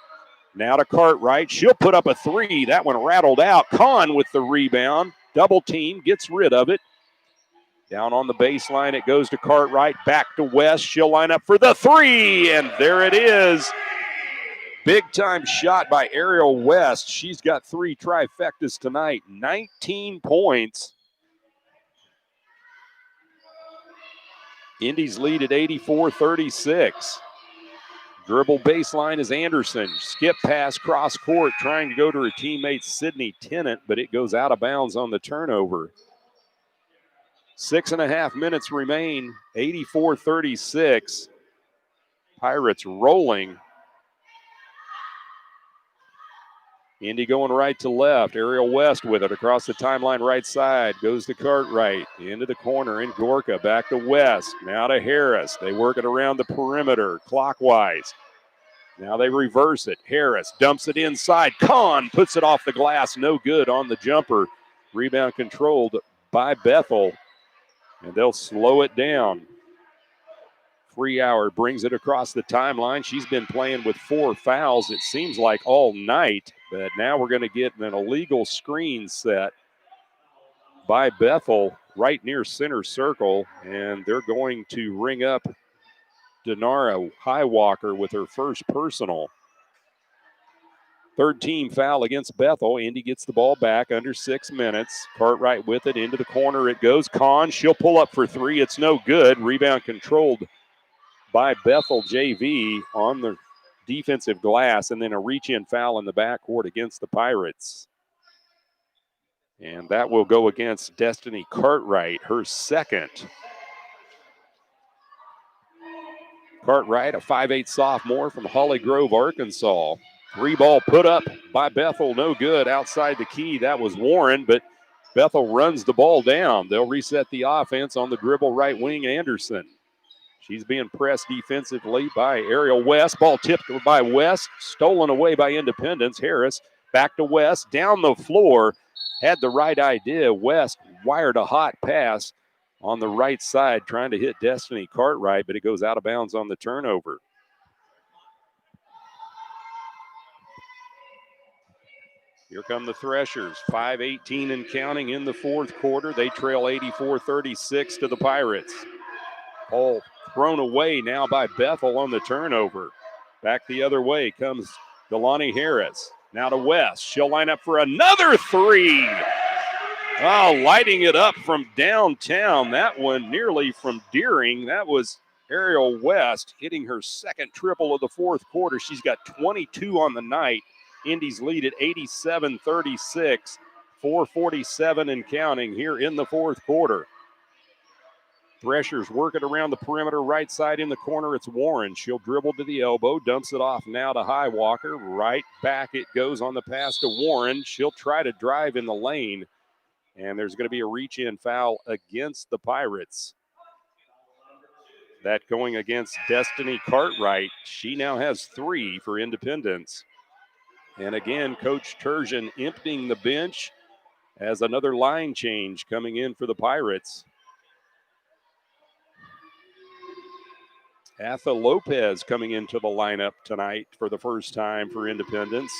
Now to Cartwright. She'll put up a 3. That one rattled out. Kahn with the rebound. Double team, gets rid of it. Down on the baseline, it goes to Cartwright. Back to West. She'll line up for the 3, and there it is. Big time shot by Ariel West. She's got 3 trifectas tonight. 19 points. Indy's lead at 84-36. Dribble baseline is Anderson. Skip pass cross court, trying to go to her teammate Sydney Tennant, but it goes out of bounds on the turnover. 6.5 minutes remain. 84-36. Pirates rolling. Indy going right to left. Ariel West with it across the timeline right side. Goes to Cartwright. Into the corner in Gorka. Back to West. Now to Harris. They work it around the perimeter clockwise. Now they reverse it. Harris dumps it inside. Kahn puts it off the glass. No good on the jumper. Rebound controlled by Bethel. And they'll slow it down. Freehour brings it across the timeline. She's been playing with 4 fouls, it seems like, all night. But now we're going to get an illegal screen set by Bethel right near center circle. And they're going to ring up Denara Highwalker with her first personal. Third team foul against Bethel. Indy gets the ball back under 6 minutes. Cartwright with it. Into the corner it goes. Kahn, she'll pull up for 3. It's no good. Rebound controlled by Bethel JV on the defensive glass, and then a reach-in foul in the backcourt against the Pirates. And that will go against Destiny Cartwright, her second. Cartwright, a 5'8" sophomore from Holly Grove, Arkansas. 3-ball put up by Bethel, no good. Outside the key, that was Warren, but Bethel runs the ball down. They'll reset the offense on the dribble right wing, Anderson. She's being pressed defensively by Ariel West. Ball tipped by West, stolen away by Independence. Harris back to West, down the floor. Had the right idea. West wired a hot pass on the right side, trying to hit Destiny Cartwright, but it goes out of bounds on the turnover. Here come the Threshers, 5:18 and counting in the fourth quarter. They trail 84-36 to the Pirates. Ball thrown away now by Bethel on the turnover. Back the other way comes Delaney Harris. Now to West. She'll line up for another 3. Oh, lighting it up from downtown. That one nearly from Deering. That was Ariel West hitting her second triple of the fourth quarter. She's got 22 on the night. Indy's lead at 87-36. 4:47 and counting here in the fourth quarter. Threshers working around the perimeter right side in the corner. It's Warren. She'll dribble to the elbow, dumps it off now to Highwalker. Right back it goes on the pass to Warren. She'll try to drive in the lane, and there's going to be a reach-in foul against the Pirates. That going against Destiny Cartwright. She now has 3 for Independence. And again, Coach Turgeon emptying the bench as another line change coming in for the Pirates. Atha Lopez coming into the lineup tonight for the first time for Independence.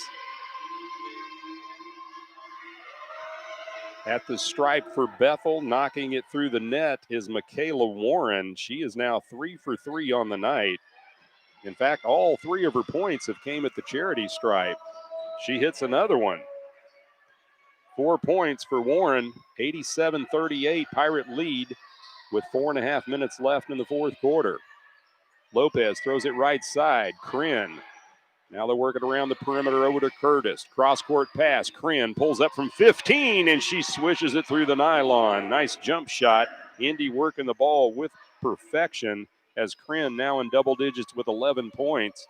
At the stripe for Bethel, knocking it through the net is Michaela Warren. She is now 3 for 3 on the night. In fact, all 3 of her points have came at the charity stripe. She hits another one. 4 points for Warren, 87-38, Pirate lead with 4.5 minutes left in the fourth quarter. Lopez throws it right side. Kryn. Now they're working around the perimeter over to Curtis. Cross-court pass. Kryn pulls up from 15, and she swishes it through the nylon. Nice jump shot. Indy working the ball with perfection as Kryn now in double digits with 11 points.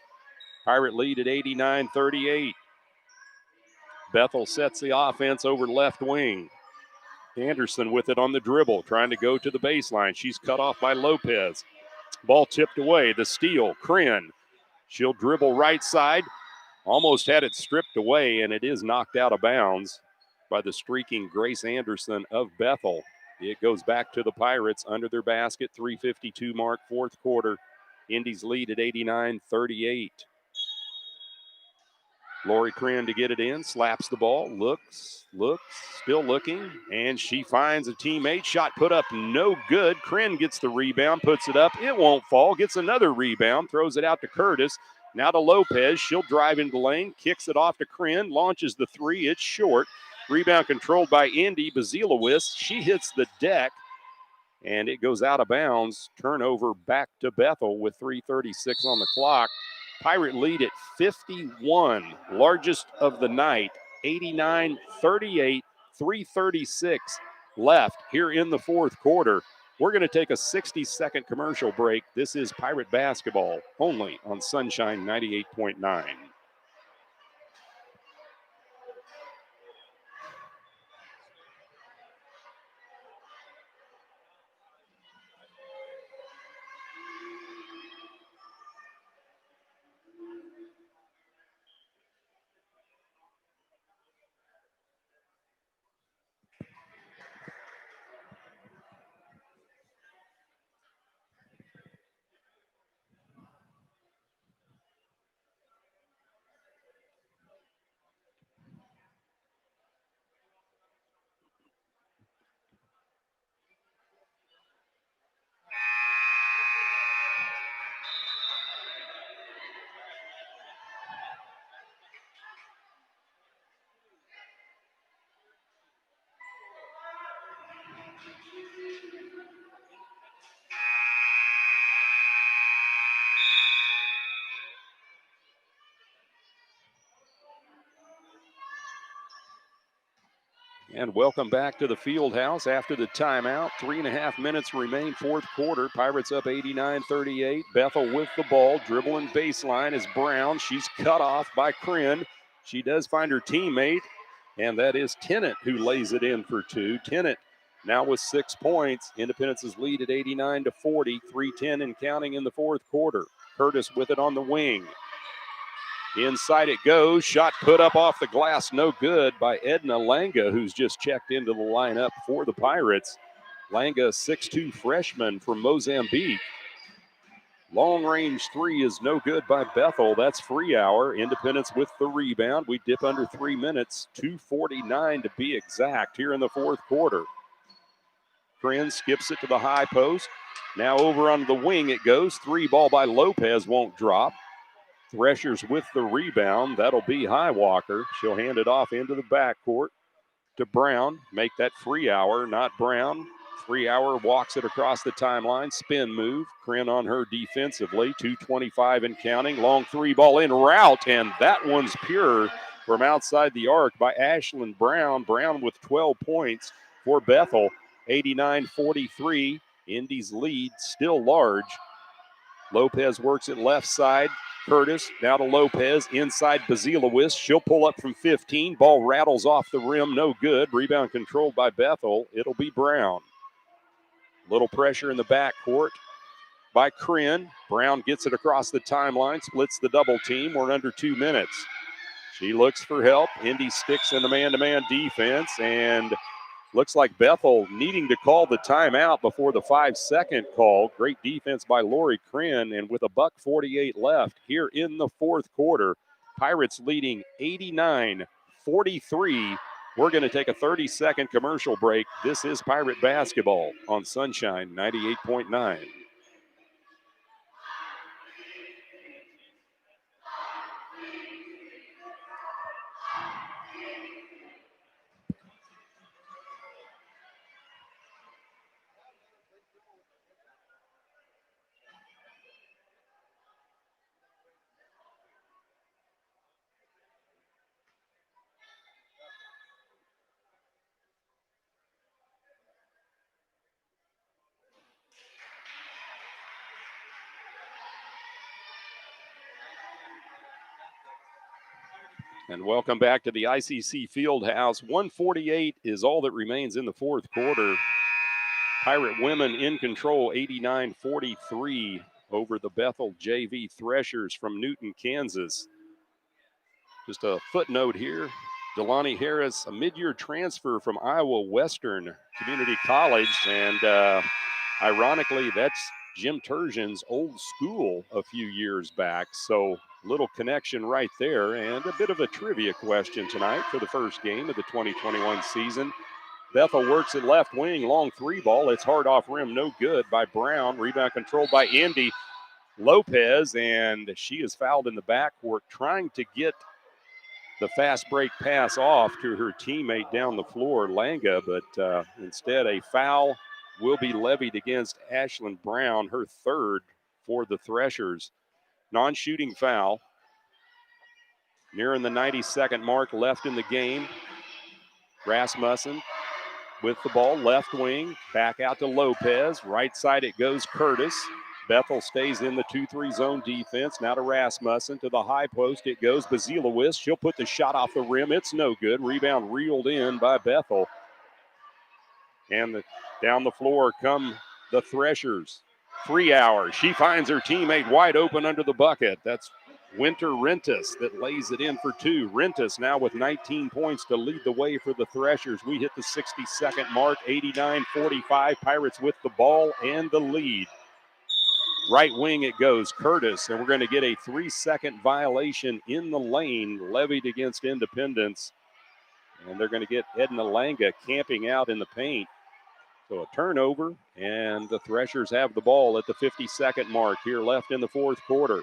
Pirate lead at 89-38. Bethel sets the offense over left wing. Anderson with it on the dribble, trying to go to the baseline. She's cut off by Lopez. Ball tipped away. The steal, Kryn. She'll dribble right side. Almost had it stripped away, and it is knocked out of bounds by the streaking Grace Anderson of Bethel. It goes back to the Pirates under their basket. 3:52 mark, fourth quarter. Indy's lead at 89-38. Lori Kryn to get it in, slaps the ball, looks, still looking, and she finds a teammate. Shot put up, no good. Kryn gets the rebound, puts it up. It won't fall, gets another rebound, throws it out to Curtis. Now to Lopez. She'll drive into the lane, kicks it off to Kryn, launches the 3. It's short. Rebound controlled by Indy. Bazilowicz, she hits the deck, and it goes out of bounds. Turnover back to Bethel with 3:36 on the clock. Pirate lead at 51, largest of the night, 89-38, 3:36 left here in the fourth quarter. We're going to take a 60-second commercial break. This is Pirate basketball only on Sunshine 98.9. And welcome back to the field house after the timeout. 3.5 minutes remain, fourth quarter. Pirates up 89-38. Bethel with the ball. Dribbling baseline is Brown. She's cut off by Kryn. She does find her teammate, and that is Tennant, who lays it in for two. Tennant now with 6 points. Independence's lead at 89-40. 3:10 and counting in the fourth quarter. Curtis with it on the wing. Inside it goes. Shot put up off the glass. No good by Edna Langa, who's just checked into the lineup for the Pirates. Langa, 6'2 freshman from Mozambique. Long range three is no good by Bethel. That's free hour. Independence with the rebound. We dip under 3 minutes. 2:49 to be exact here in the fourth quarter. Kryn skips it to the high post. Now over on the wing it goes. Three ball by Lopez won't drop. Threshers with the rebound. That'll be Highwalker. She'll hand it off into the backcourt to Brown. Make that free hour, not Brown. Free hour walks it across the timeline. Spin move. Kryn on her defensively. 2:25 and counting. Long three ball in route, and that one's pure from outside the arc by Ashlyn Brown. Brown with 12 points for Bethel. 89-43. Indy's lead still large. Lopez works it left side. Curtis now to Lopez. Inside Bazilewicz. She'll pull up from 15. Ball rattles off the rim. No good. Rebound controlled by Bethel. It'll be Brown. Little pressure in the backcourt by Kryn. Brown gets it across the timeline. Splits the double team. We're under 2 minutes. She looks for help. Indy sticks in the man-to-man defense. And looks like Bethel needing to call the timeout before the 5-second call. Great defense by Lori Kryn, and with $1:48 left here in the fourth quarter, Pirates leading 89-43. We're going to take a 30-second commercial break. This is Pirate Basketball on Sunshine 98.9. And welcome back to the ICC Fieldhouse. 1:48 is all that remains in the fourth quarter. Pirate women in control, 89-43 over the Bethel JV Threshers from Newton, Kansas. Just a footnote here. Delani Harris, a mid-year transfer from Iowa Western Community College. And ironically, that's Jim Turgeon's old school a few years back. So little connection right there. And a bit of a trivia question tonight for the first game of the 2021 season. Bethel works at left wing, long three ball. It's hard off rim, no good by Brown. Rebound controlled by Indy Lopez, and she is fouled in the backcourt trying to get the fast break pass off to her teammate down the floor, Langa, but instead a foul will be levied against Ashlyn Brown, her third for the Threshers. Non-shooting foul. Nearing the 92nd mark left in the game. Rasmussen with the ball, left wing, back out to Lopez. Right side it goes, Curtis. Bethel stays in the 2-3 zone defense. Now to Rasmussen, to the high post it goes. Bazilewicz, she'll put the shot off the rim. It's no good. Rebound reeled in by Bethel. And down the floor come the Threshers. 3 hours. She finds her teammate wide open under the bucket. That's Winter Rentis that lays it in for two. Rentis now with 19 points to lead the way for the Threshers. We hit the 60-second mark, 89-45. Pirates with the ball and the lead. Right wing it goes, Curtis, and we're going to get a 3-second violation in the lane levied against Independence. And they're going to get Edna Langa camping out in the paint. So a turnover, and the Threshers have the ball at the 52nd mark here left in the fourth quarter.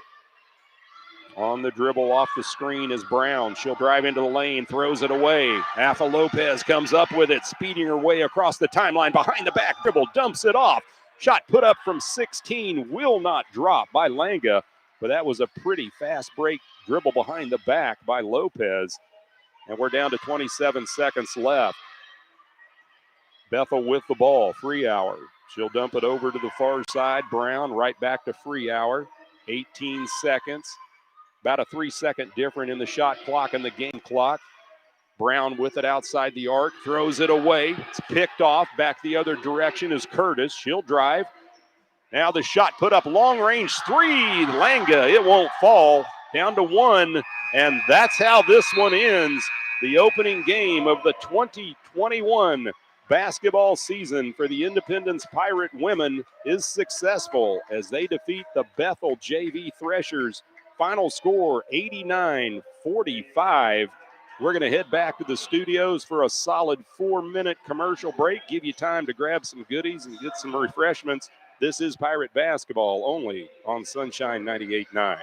On the dribble off the screen is Brown. She'll drive into the lane, throws it away. Afa Lopez comes up with it, speeding her way across the timeline. Behind the back dribble, dumps it off. Shot put up from 16, will not drop by Langa, but that was a pretty fast break dribble behind the back by Lopez. And we're down to 27 seconds left. Bethel with the ball, Freehour. She'll dump it over to the far side. Brown right back to Freehour. 18 seconds. About a 3-second difference in the shot clock and the game clock. Brown with it outside the arc, throws it away. It's picked off. Back the other direction is Curtis. She'll drive. Now the shot put up, long range three. Langa, it won't fall. Down to 1, and that's how this one ends. The opening game of the 2021 basketball season for the Independence Pirate women is successful as they defeat the Bethel JV Threshers. Final score 89-45. We're going to head back to the studios for a solid 4-minute commercial break, give you time to grab some goodies and get some refreshments. This is Pirate basketball only on Sunshine 98.9.